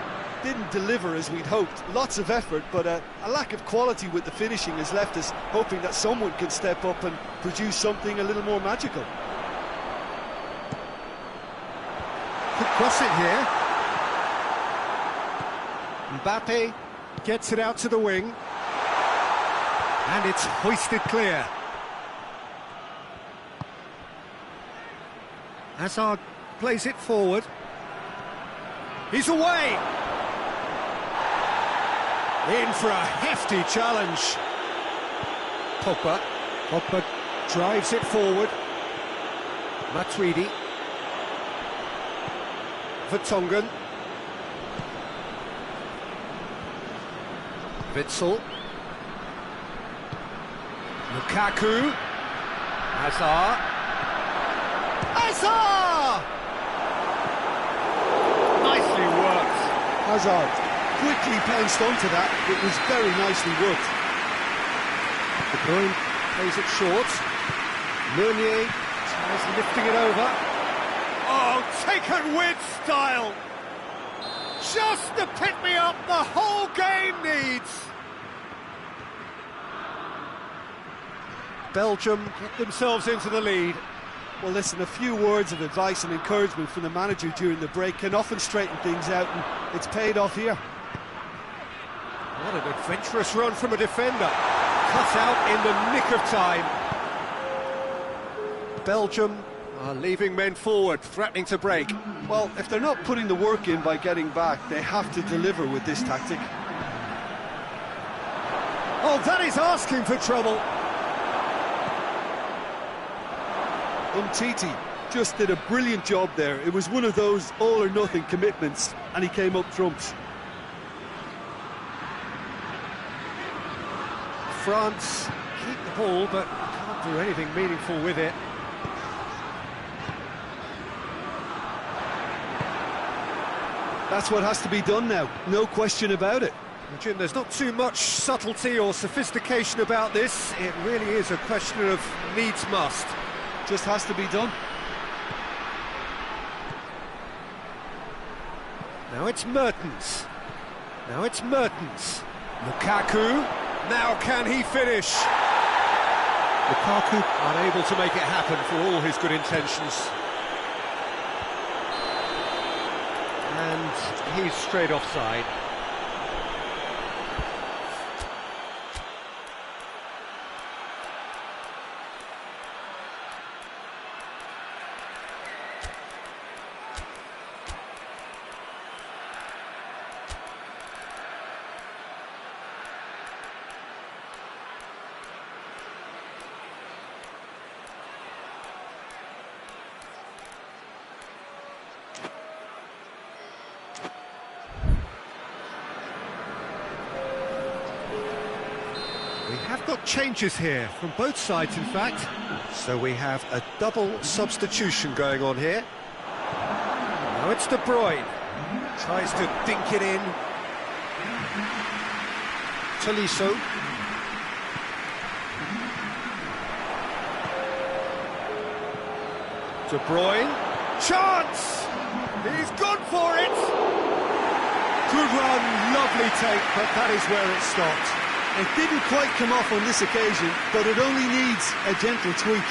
didn't deliver as we'd hoped. Lots of effort, but a lack of quality with the finishing has left us hoping that someone can step up and produce something a little more magical. Could cross it here. Mbappe Gets it out to the wing. And it's hoisted clear. Hazard plays it forward. He's away! In for a hefty challenge. Pogba drives it forward. Matuidi. Vertonghen. Witsel. Lukaku. Hazard. Nicely worked. Hazard quickly pounced onto that. It was very nicely worked. De Bruyne plays it short. Meunier tries lifting it over. Oh, taken with style. Just the pick-me-up the whole game needs. Belgium get themselves into the lead. Well, listen, a few words of advice and encouragement from the manager during the break can often straighten things out, and it's paid off here. What an adventurous run from a defender. Cut out in the nick of time. Belgium are leaving men forward, threatening to break. Well, if they're not putting the work in by getting back, they have to deliver with this tactic. Oh, that is asking for trouble. Umtiti just did a brilliant job there. It was one of those all-or-nothing commitments, and he came up trumps. France keep the ball, but can't do anything meaningful with it. That's what has to be done now, no question about it. Jim, there's not too much subtlety or sophistication about this. It really is a question of needs must. Just has to be done. Now it's Mertens. Now it's Mertens. Lukaku. Now can he finish? Lukaku unable to make it happen for all his good intentions. And he's straight offside. We have got changes here, from both sides in fact. So we have a double substitution going on here. Now it's De Bruyne. Tries to dink it in. Tolisso. De Bruyne. Chance! He's gone for it! Good run, lovely take, but that is where it stopped. It didn't quite come off on this occasion, but it only needs a gentle tweak.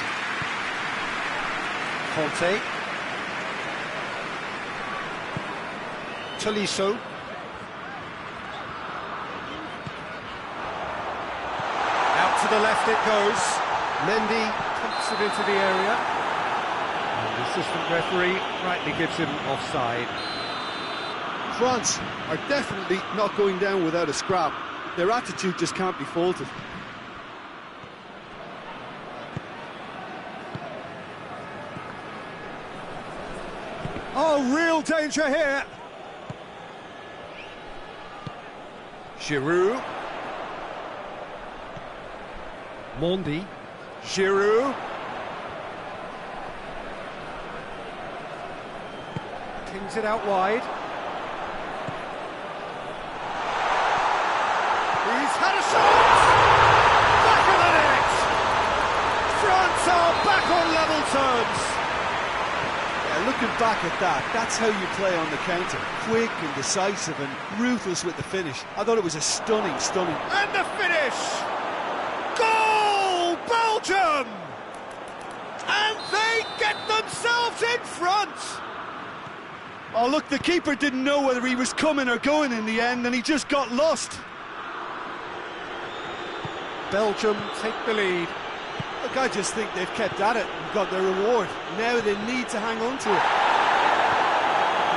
Conte. Tolisso. Out to the left it goes. Mendy pumps it into the area. And the assistant referee rightly gives him offside. France are definitely not going down without a scrap. Their attitude just can't be faulted. Oh, real danger here. Giroud. Mondi. Giroud. Pings it out wide. He's had a shot! Back of the net! France are back on level terms. Yeah, looking back at that, that's how you play on the counter. Quick and decisive and ruthless with the finish. I thought it was a stunning. And the finish! Goal! Belgium! And they get themselves in front! Oh, look, the keeper didn't know whether he was coming or going in the end, and he just got lost. Belgium take the lead. Look, I just think they've kept at it and got their reward. Now they need to hang on to it.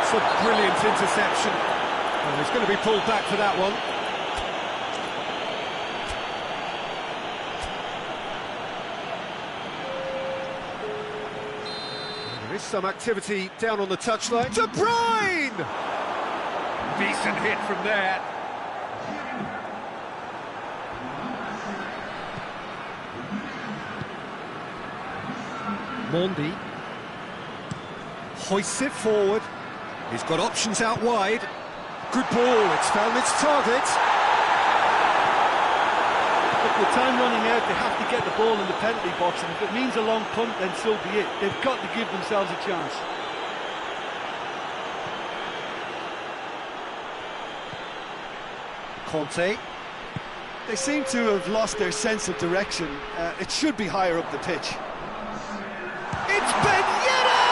It's a brilliant interception. Oh, he's going to be pulled back for that one. There is some activity down on the touchline. De Bruyne! Decent hit from there. Mondi hoists it forward. He's got options out wide. Good ball, it's found its target. Look, with time running out, they have to get the ball in the penalty box, and if it means a long punt, then so be it. They've got to give themselves a chance. Conte. They seem to have lost their sense of direction. It should be higher up the pitch. It's Ben Yedder!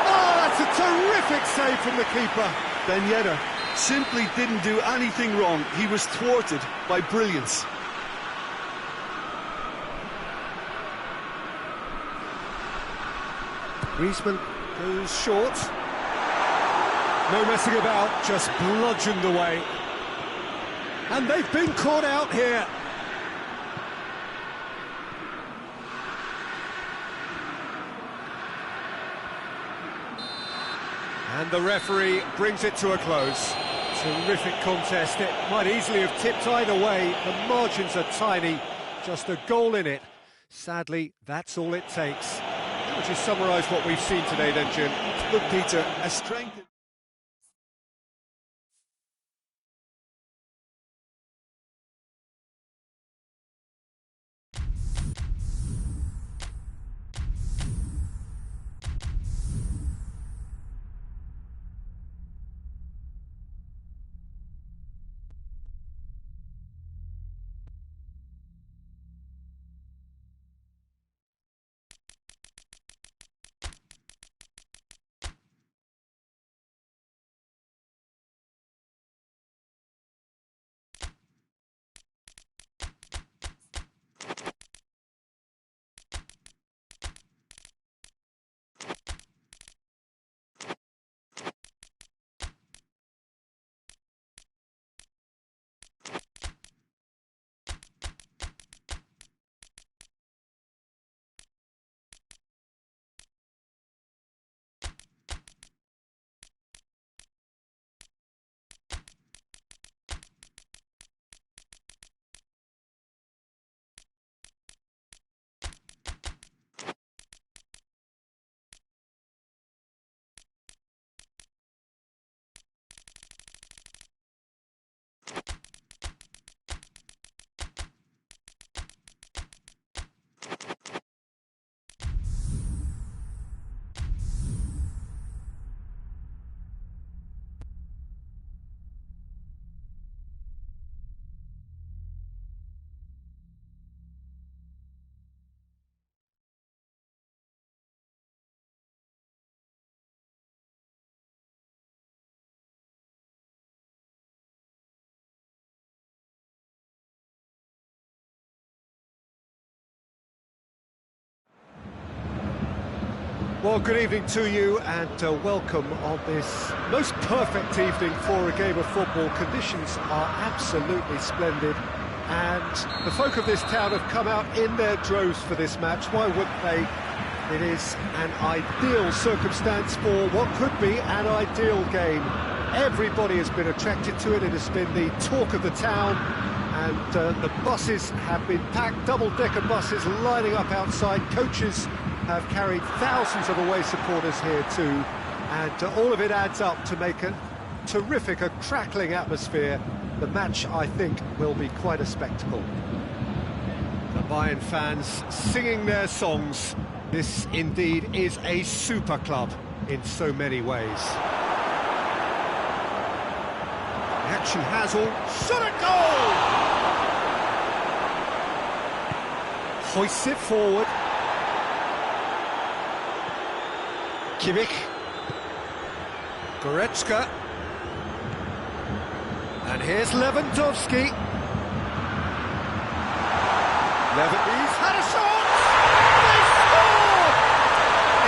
Oh, that's a terrific save from the keeper. Ben Yedder simply didn't do anything wrong. He was thwarted by brilliance. Griezmann goes short. No messing about, just bludgeoned away. And they've been caught out here. And the referee brings it to a close. Terrific contest. It might easily have tipped either way. The margins are tiny. Just a goal in it. Sadly, that's all it takes. How would you summarise what we've seen today then, Jim? Look, Peter, a strength... Well, good evening to you and welcome on this most perfect evening for a game of football. Conditions are absolutely splendid and the folk of this town have come out in their droves for this match. Why wouldn't they? It is an ideal circumstance for what could be an ideal game. Everybody has been attracted to it. It has been the talk of the town and the buses have been packed, double-decker buses lining up outside. Coaches have carried thousands of away supporters here too, and all of it adds up to make a terrific, a crackling atmosphere. The match, I think, will be quite a spectacle. The Bayern fans singing their songs. This indeed is a super club in so many ways. The action has all... Shot a goal! Hoists it forward. Kimmich, Goretzka, and here's Lewandowski. He's had a shot! They score!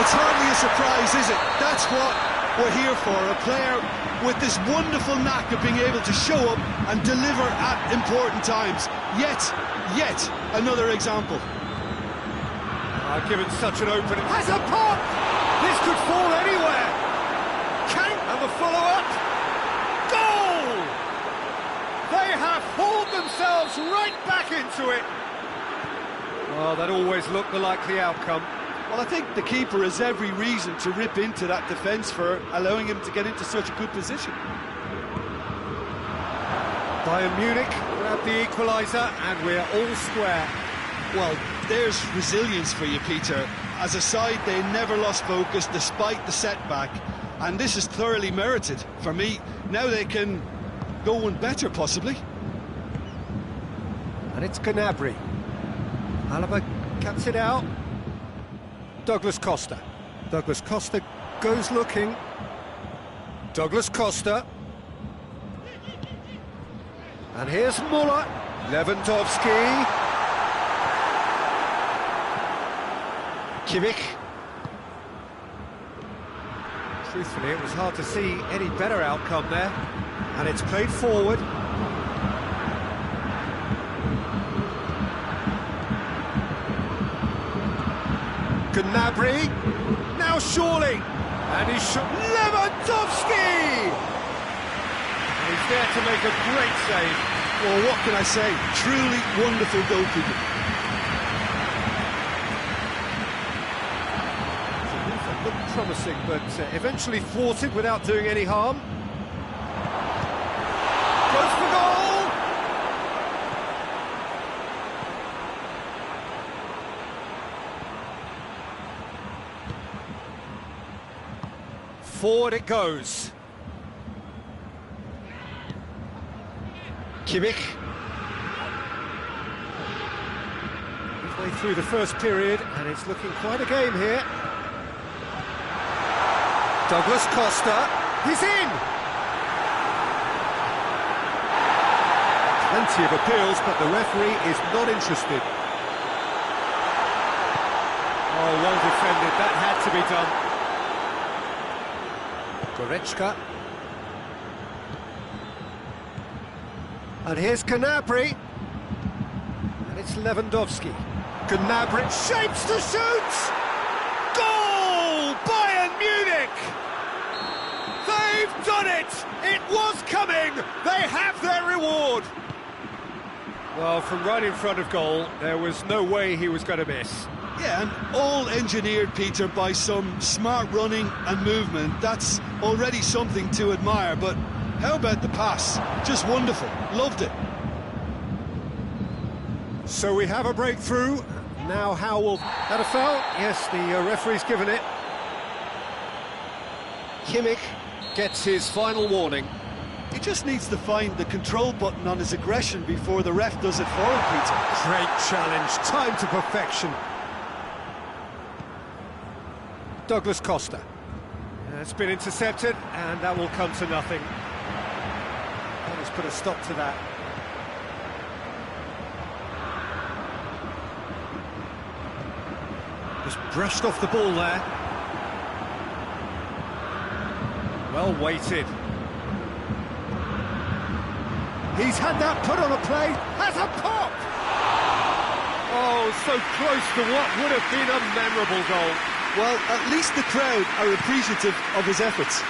It's hardly a surprise, is it? That's what we're here for, a player with this wonderful knack of being able to show up and deliver at important times. Yet another example. Given such an opening, has a pop! This could fall anywhere. Count and the follow-up. Goal! They have hauled themselves right back into it. Well, that always looked the likely outcome. Well, I think the keeper has every reason to rip into that defence for allowing him to get into such a good position. Bayern Munich grab the equaliser and we're all square. Well, there's resilience for you, Peter. As a side, they never lost focus despite the setback, and this is thoroughly merited for me. Now they can go one better, possibly. And it's Gnabry. Alaba cuts it out. Douglas Costa. Douglas Costa goes looking. Douglas Costa. And here's Muller. Lewandowski. Kimmich. Truthfully, it was hard to see any better outcome there. And it's played forward. Gnabry. Now surely. And he's Lewandowski! And he's there to make a great save. Well, what can I say? Truly wonderful goalkeeping. It looked promising, but eventually thwarted without doing any harm. Goes for goal! Forward it goes. Kimmich. Midway through the first period, and it's looking quite a game here. Douglas Costa, he's in! Plenty of appeals, but the referee is not interested. Oh, well defended, that had to be done. Goretzka. And here's Gnabry. And it's Lewandowski. Gnabry Shapes to shoot! Goal! Bayern Munich! They've done it! It was coming! They have their reward! Well, from right in front of goal, there was no way he was going to miss. Yeah, and all engineered, Peter, by some smart running and movement. That's already something to admire, but how about the pass? Just wonderful. Loved it. So we have a breakthrough. Now how will that a foul? Yes, the referee's given it. Kimmich gets his final warning. He just needs to find the control button on his aggression before the ref does it for him, Peter. Great challenge, time to perfection. Douglas Costa. It's been intercepted, and that will come to nothing. That has put a stop to that. Just brushed off the ball there. Well weighted. He's had that put on a play, has a pop! Oh, so close to what would have been a memorable goal. Well, at least the crowd are appreciative of his efforts.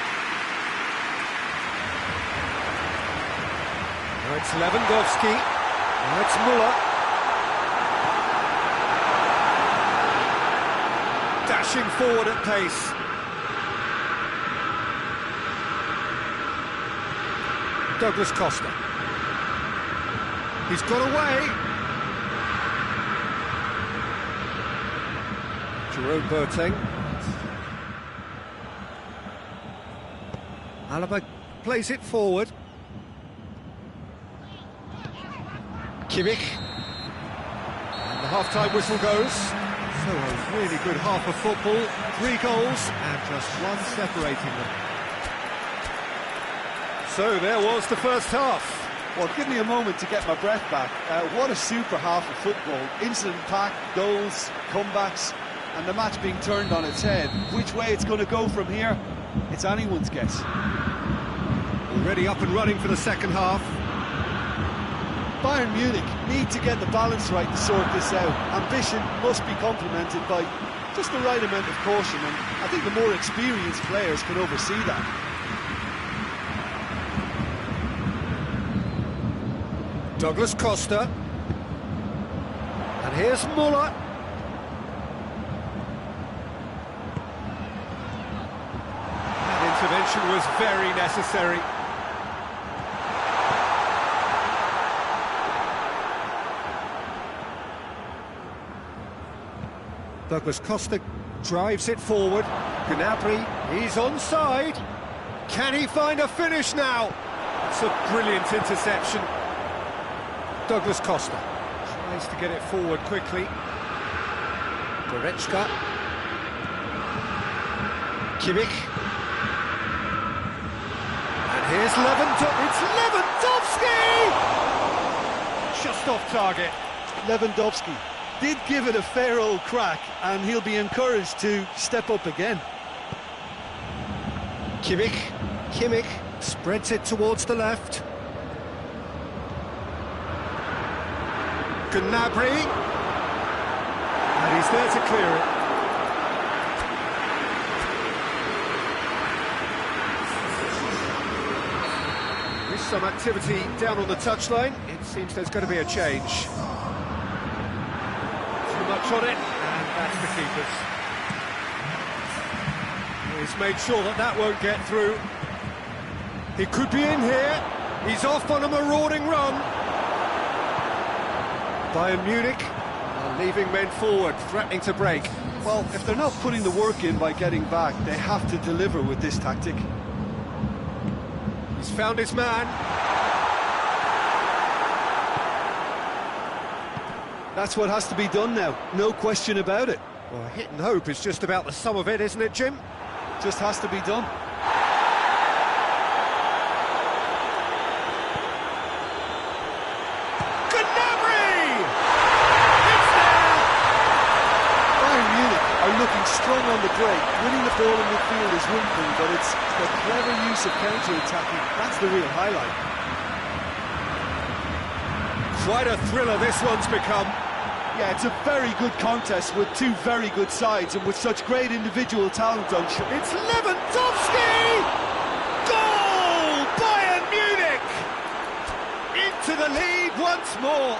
Now it's Lewandowski. Now it's Müller. Dashing forward at pace. Douglas Costa. He's got away. Jerome Boateng. Alaba plays it forward. Kimmich. And the half-time whistle goes. So a really good half of football. 3 goals and just one separating them. So there was the first half. Well, give me a moment to get my breath back. What a super half of football. Incident-packed, goals, comebacks, and the match being turned on its head. Which way it's going to go from here, it's anyone's guess. Already up and running for the second half. Bayern Munich need to get the balance right to sort this out. Ambition must be complemented by just the right amount of caution, and I think the more experienced players can oversee that. Douglas Costa. And here's Müller. That intervention was very necessary. Douglas Costa drives it forward. Gnabry, he's onside. Can he find a finish now? It's a brilliant interception. Douglas Costa tries to get it forward quickly. Goretzka. Kimmich. And here's Lewandowski. It's Lewandowski! Just off target. Lewandowski did give it a fair old crack, and he'll be encouraged to step up again. Kimmich spreads it towards the left. Gnabry, and he's there to clear it. some activity down on the touchline. It seems there's going to be a change. Too much on it, and that's the keeper's. He's made sure that that won't get through. He could be in here. He's off on a marauding run. Bayern Munich are leaving men forward, threatening to break. Well, if they're not putting the work in by getting back, they have to deliver with this tactic. He's found his man. That's what has to be done now, no question about it. Well, hit and hope is just about the sum of it, isn't it, Jim? Just has to be done. Are looking strong on the break. Winning the ball in midfield is one thing, but it's the clever use of counter-attacking. That's the real highlight. Quite a thriller this one's become. Yeah, it's a very good contest with two very good sides and with such great individual talent on show. It's Lewandowski! Goal! Bayern Munich! Into the lead once more.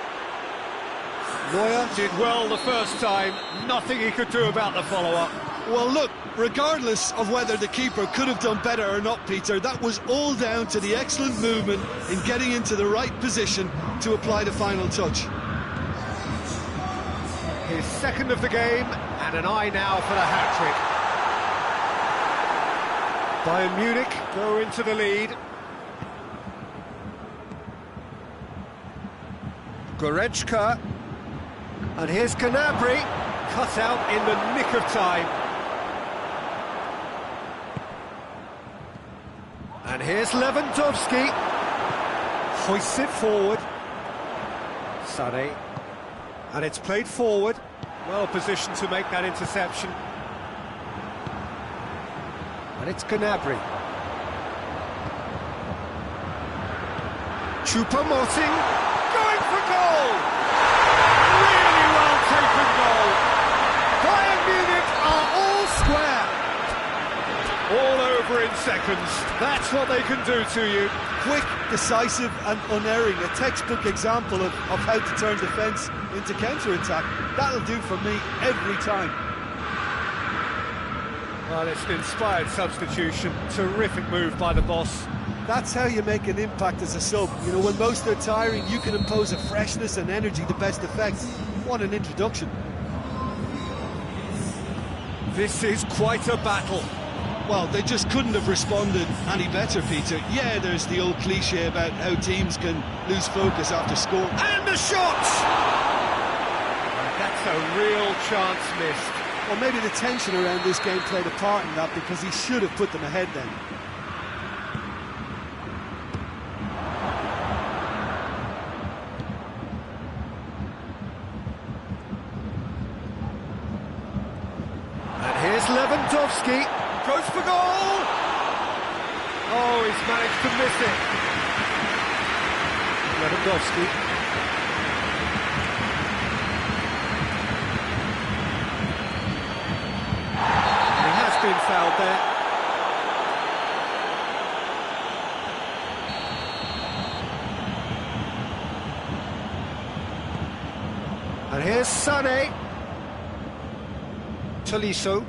Neuer did well the first time, nothing he could do about the follow-up. Well, look, regardless of whether the keeper could have done better or not, Peter, that was all down to the excellent movement in getting into the right position to apply the final touch. His second of the game, and an eye now for the hat-trick. Bayern Munich go into the lead. Goretzka. And here's Gnabry, cut out in the nick of time. And here's Lewandowski, hoists it forward. Sané, and it's played forward, well positioned to make that interception. And it's Gnabry. Choupo-Moting, going for goal! Really well taken goal. Bayern Munich are all square. All over in seconds. That's what they can do to you. Quick, decisive and unerring. A textbook example of how to turn defence into counter-attack. That'll do for me every time. Well, it's an inspired substitution. Terrific move by the boss. That's how you make an impact as a sub. You know, when most are tiring, you can impose a freshness and energy to best effect. What an introduction. This is quite a battle. Well, they just couldn't have responded any better, Peter. Yeah, there's the old cliche about how teams can lose focus after scoring. And the shot! That's a real chance missed. Well, maybe the tension around this game played a part in that, because he should have put them ahead then. Here's Lewandowski, goes for goal! Oh, he's managed to miss it. Lewandowski. And he has been fouled there. And here's Sané. Tolisso.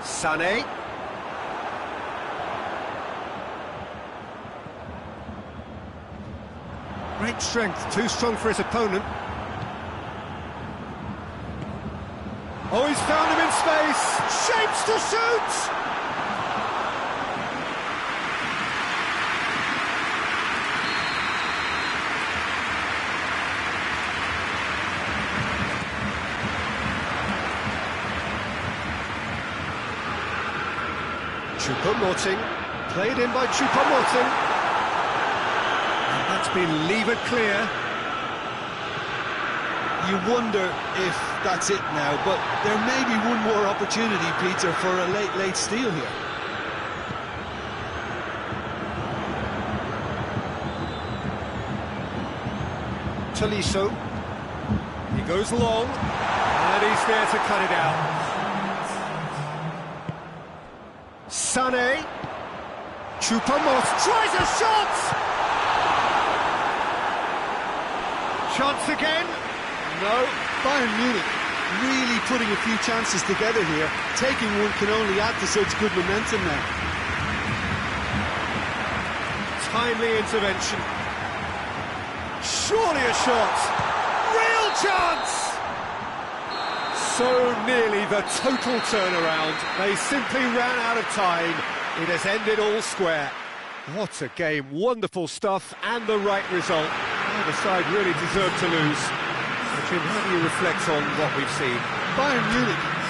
Sané. Great strength, too strong for his opponent. Oh, he's found him in space. Shapes to shoot! Choupo-Moting, played in by Choupo-Moting. And that's been levered clear. You wonder if that's it now, but there may be one more opportunity, Peter, for a late steal here. Tolisso, he goes long, and he's there to cut it out. Sané. Chupamos tries a shot! Chance again. No. Bayern Munich really putting a few chances together here. Taking one can only add to such good momentum now. Timely intervention. Surely a shot! Real chance! So nearly the total turnaround. They simply ran out of time. It has ended all square. What a game. Wonderful stuff and the right result. Neither side really deserved to lose. Jim, how do you reflect on what we've seen? Bayern Munich.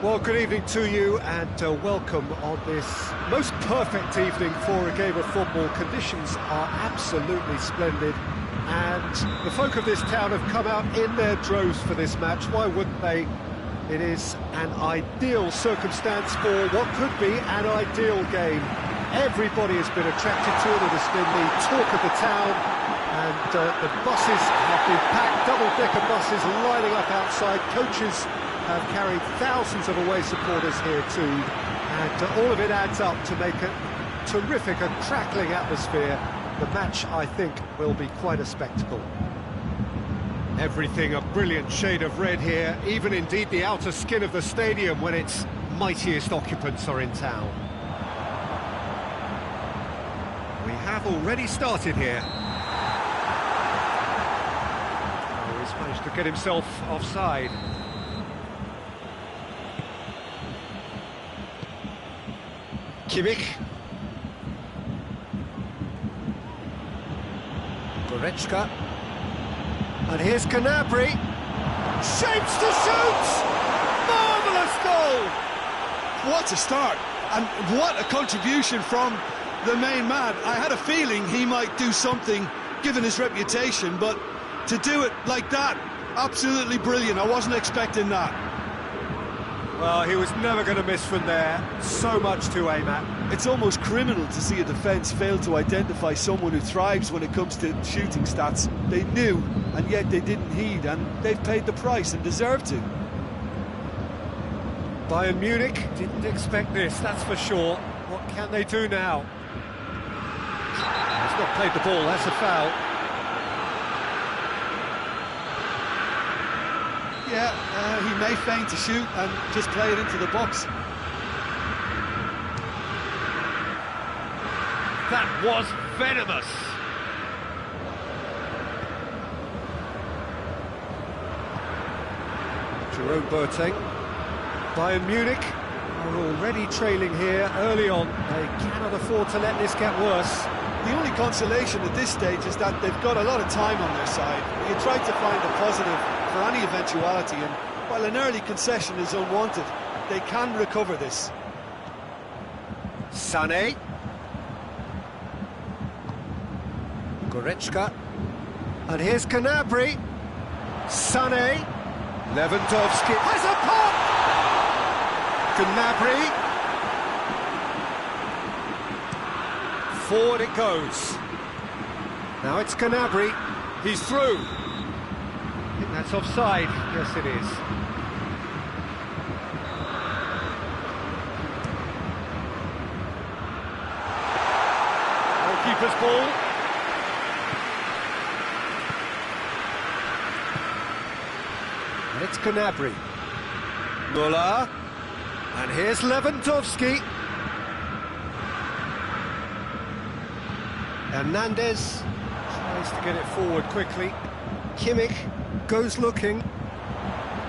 Well, good evening to you and welcome on this most perfect evening for a game of football. Conditions are absolutely splendid and the folk of this town have come out in their droves for this match. Why wouldn't they? It is an ideal circumstance for what could be an ideal game. Everybody has been attracted to it. It has been the talk of the town and the buses have been packed, double-decker buses lining up outside. Coaches have carried thousands of away supporters here too, and all of it adds up to make a terrific, a crackling atmosphere. The match, I think, will be quite a spectacle. Everything a brilliant shade of red here, even indeed the outer skin of the stadium when its mightiest occupants are in town. We have already started here. Oh, he's managed to get himself offside. Kimmich. Goretzka. And here's Gnabry. Shapes to shoot! Marvellous goal! What a start, and what a contribution from the main man. I had a feeling he might do something, given his reputation, but to do it like that, absolutely brilliant. I wasn't expecting that. Well, he was never going to miss from there. So much to aim at. It's almost criminal to see a defence fail to identify someone who thrives when it comes to shooting stats. They knew, and yet they didn't heed, and they've paid the price and deserve to. Bayern Munich didn't expect this, that's for sure. What can they do now? He's not played the ball, that's a foul. Yeah, he may feign to shoot and just play it into the box. That was venomous. Jerome Boateng. Bayern Munich are already trailing here early on. They cannot afford to let this get worse. The only consolation at this stage is that they've got a lot of time on their side. You try to find a positive for any eventuality, and while an early concession is unwanted, they can recover this. Sané. Goretzka. And here's Gnabry. Sané. Lewandowski has a pop! Gnabry. Forward it goes. Now it's Gnabry. He's through. I think that's offside. Yes, it is. Goalkeeper's ball. And it's Gnabry. Müller. And here's Lewandowski. Hernandez tries to get it forward quickly. Kimmich goes looking.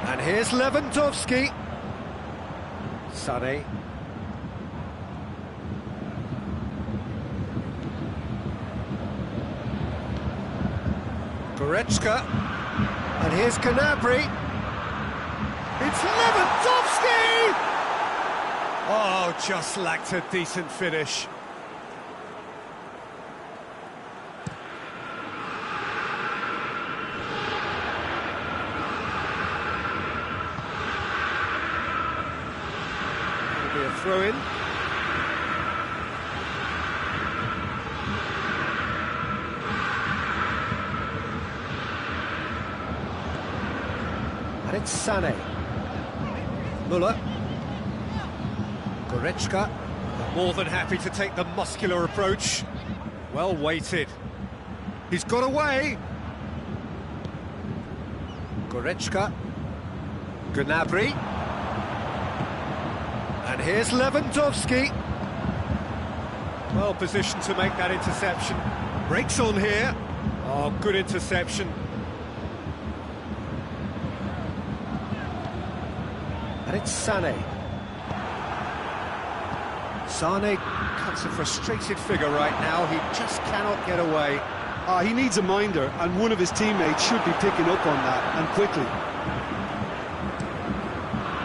And here's Lewandowski. Sané. Goretzka. And here's Gnabry. It's Lewandowski! Oh, just lacked a decent finish. That'll be a throw-in. And it's Sané. Müller. Goretzka. More than happy to take the muscular approach. Well weighted. He's got away. Goretzka. Gnabry. And here's Lewandowski. Well positioned to make that interception. Breaks on here. Oh, good interception. And it's Sané. Sané cuts a frustrated figure right now. He just cannot get away. He needs a minder, and one of his teammates should be picking up on that, and quickly.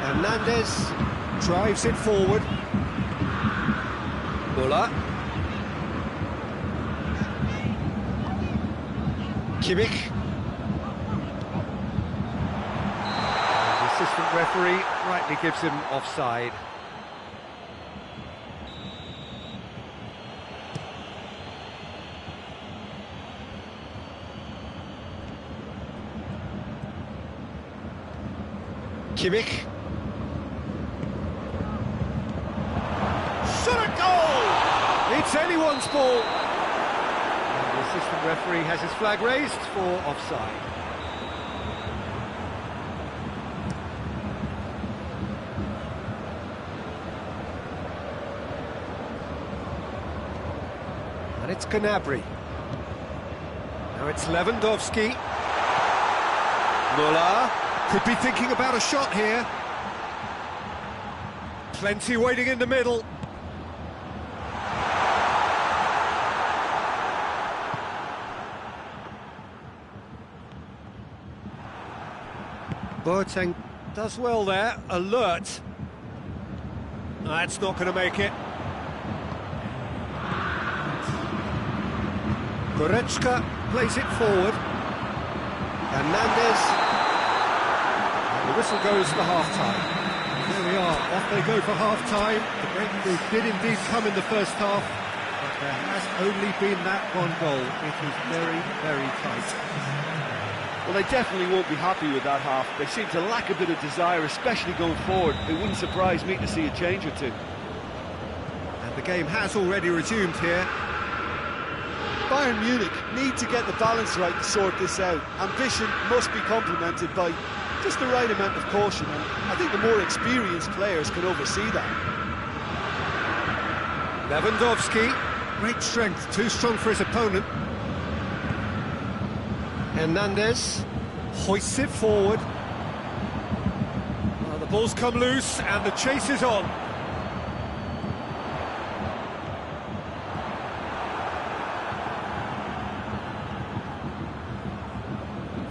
Hernandez drives it forward. Müller. Kimmich. The assistant referee rightly gives him offside. Kimmich. Shot a goal! It's anyone's ball. And the assistant referee has his flag raised for offside. And it's Gnabry. Now it's Lewandowski. Müller could be thinking about a shot here. Plenty waiting in the middle. Boateng does well there, alert. That's not going to make it. Goretzka plays it forward. Hernandez. And the whistle goes for half-time. There we Off they go for half-time. The breakthrough did indeed come in the first half, but there has only been that one goal. It is very, very tight. Well, they definitely won't be happy with that half. They seem to lack a bit of desire, especially going forward. It wouldn't surprise me to see a change or two. And the game has already resumed here. Bayern Munich need to get the balance right to sort this out. Ambition must be complemented by just the right amount of caution, and I think the more experienced players can oversee that. Lewandowski, great strength, too strong for his opponent. Hernandez hoists it forward. Well, the ball's come loose and the chase is on.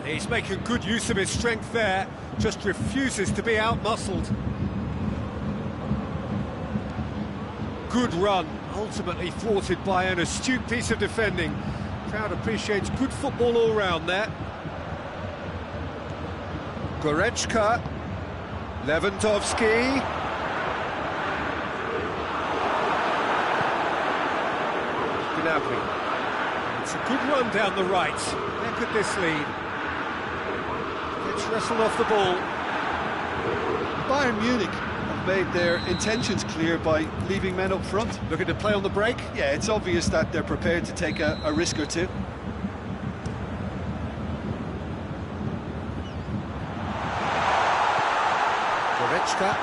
He's making good use of his strength there, just refuses to be out-muscled. Good run, ultimately thwarted by an astute piece of defending. Crowd appreciates good football all round there. Goretzka, Lewandowski. Naple. It's a good run down the right. Where could this lead? It's wrestled off the ball. Bayern Munich have made their intentions clear by leaving men up front. Looking to play on the break. Yeah, it's obvious that they're prepared to take a risk or two. Goretzka.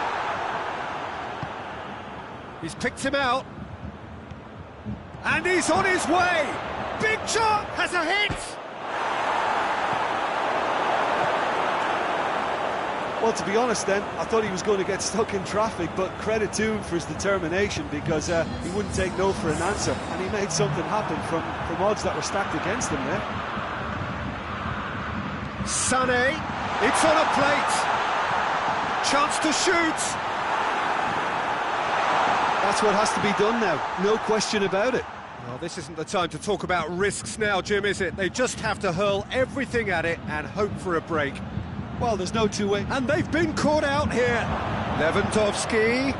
He's picked him out. And he's on his way! Big shot! Has a hit! Well, to be honest then, I thought he was going to get stuck in traffic, but credit to him for his determination, because he wouldn't take no for an answer, and he made something happen from odds that were stacked against him there. Sané, it's on a plate. Chance to shoot. That's what has to be done now, no question about it. Well, this isn't the time to talk about risks now, Jim, is it? They just have to hurl everything at it and hope for a break. Well, there's no two-way. And they've been caught out here. Lewandowski.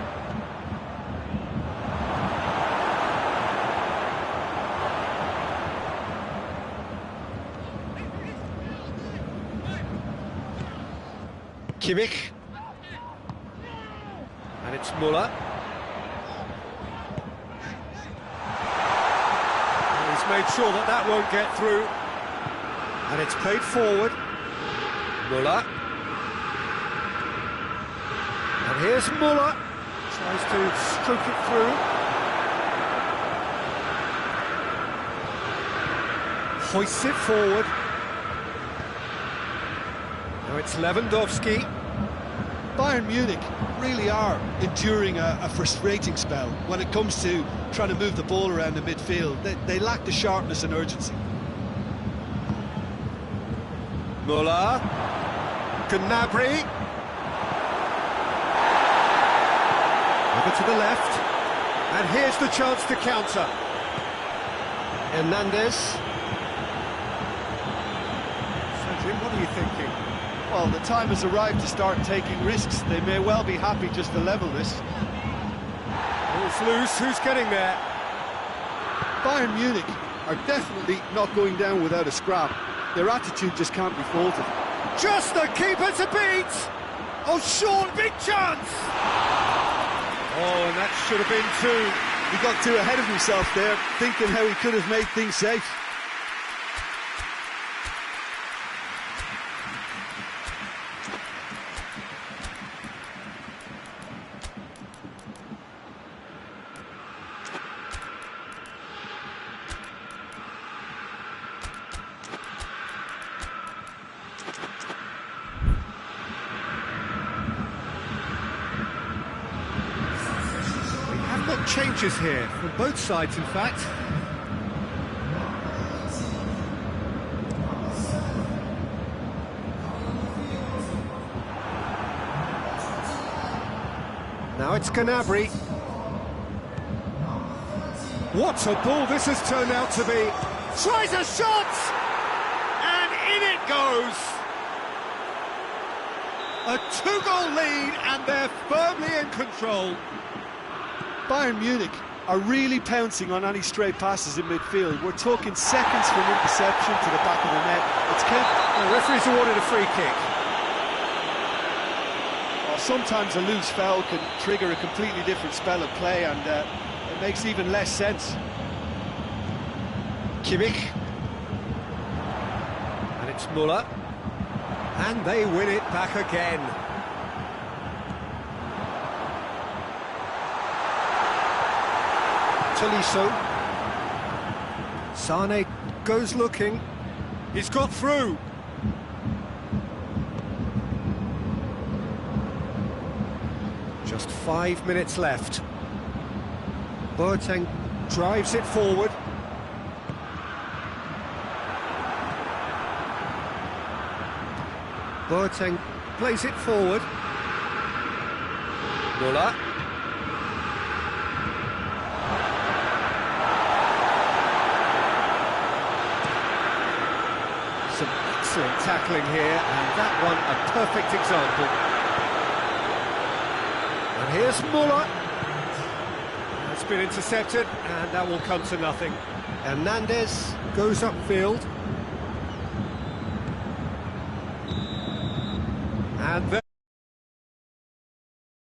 Kimmich. And it's Müller. He's made sure that that won't get through. And it's played forward. Müller. And here's Müller. Tries to stroke it through. Hoists it forward. Now it's Lewandowski. Bayern Munich really are enduring a frustrating spell when it comes to trying to move the ball around the midfield. They lack the sharpness and urgency. Müller. Gnabry. Over to the left. And here's the chance to counter. Hernandez. So, Jim, what are you thinking? Well, the time has arrived to start taking risks. They may well be happy just to level this. Ball's loose, who's getting there? Bayern Munich are definitely not going down without a scrap. Their attitude just can't be faulted. Just the keeper to beat! Oh, Sean, big chance! Oh, and that should have been two. He got too ahead of himself there, thinking how he could have made things safe. Changes here from both sides, in fact. Now it's Gnabry. What a ball this has turned out to be. Tries a shot! And in it goes! A 2-goal lead, and they're firmly in control. Bayern Munich are really pouncing on any stray passes in midfield. We're talking seconds from interception to the back of the net. It's The referee's awarded a free kick. sometimes a loose foul can trigger a completely different spell of play, and it makes even less sense. Kimmich. And it's Müller. And they win it back again. Tolisso. Sane goes looking. He's got through. Just 5 minutes left. Boateng drives it forward. Boateng plays it forward. Müller. Some excellent tackling here, and that one a perfect example. And here's Müller. That's been intercepted, and that will come to nothing. Hernandez goes upfield. And there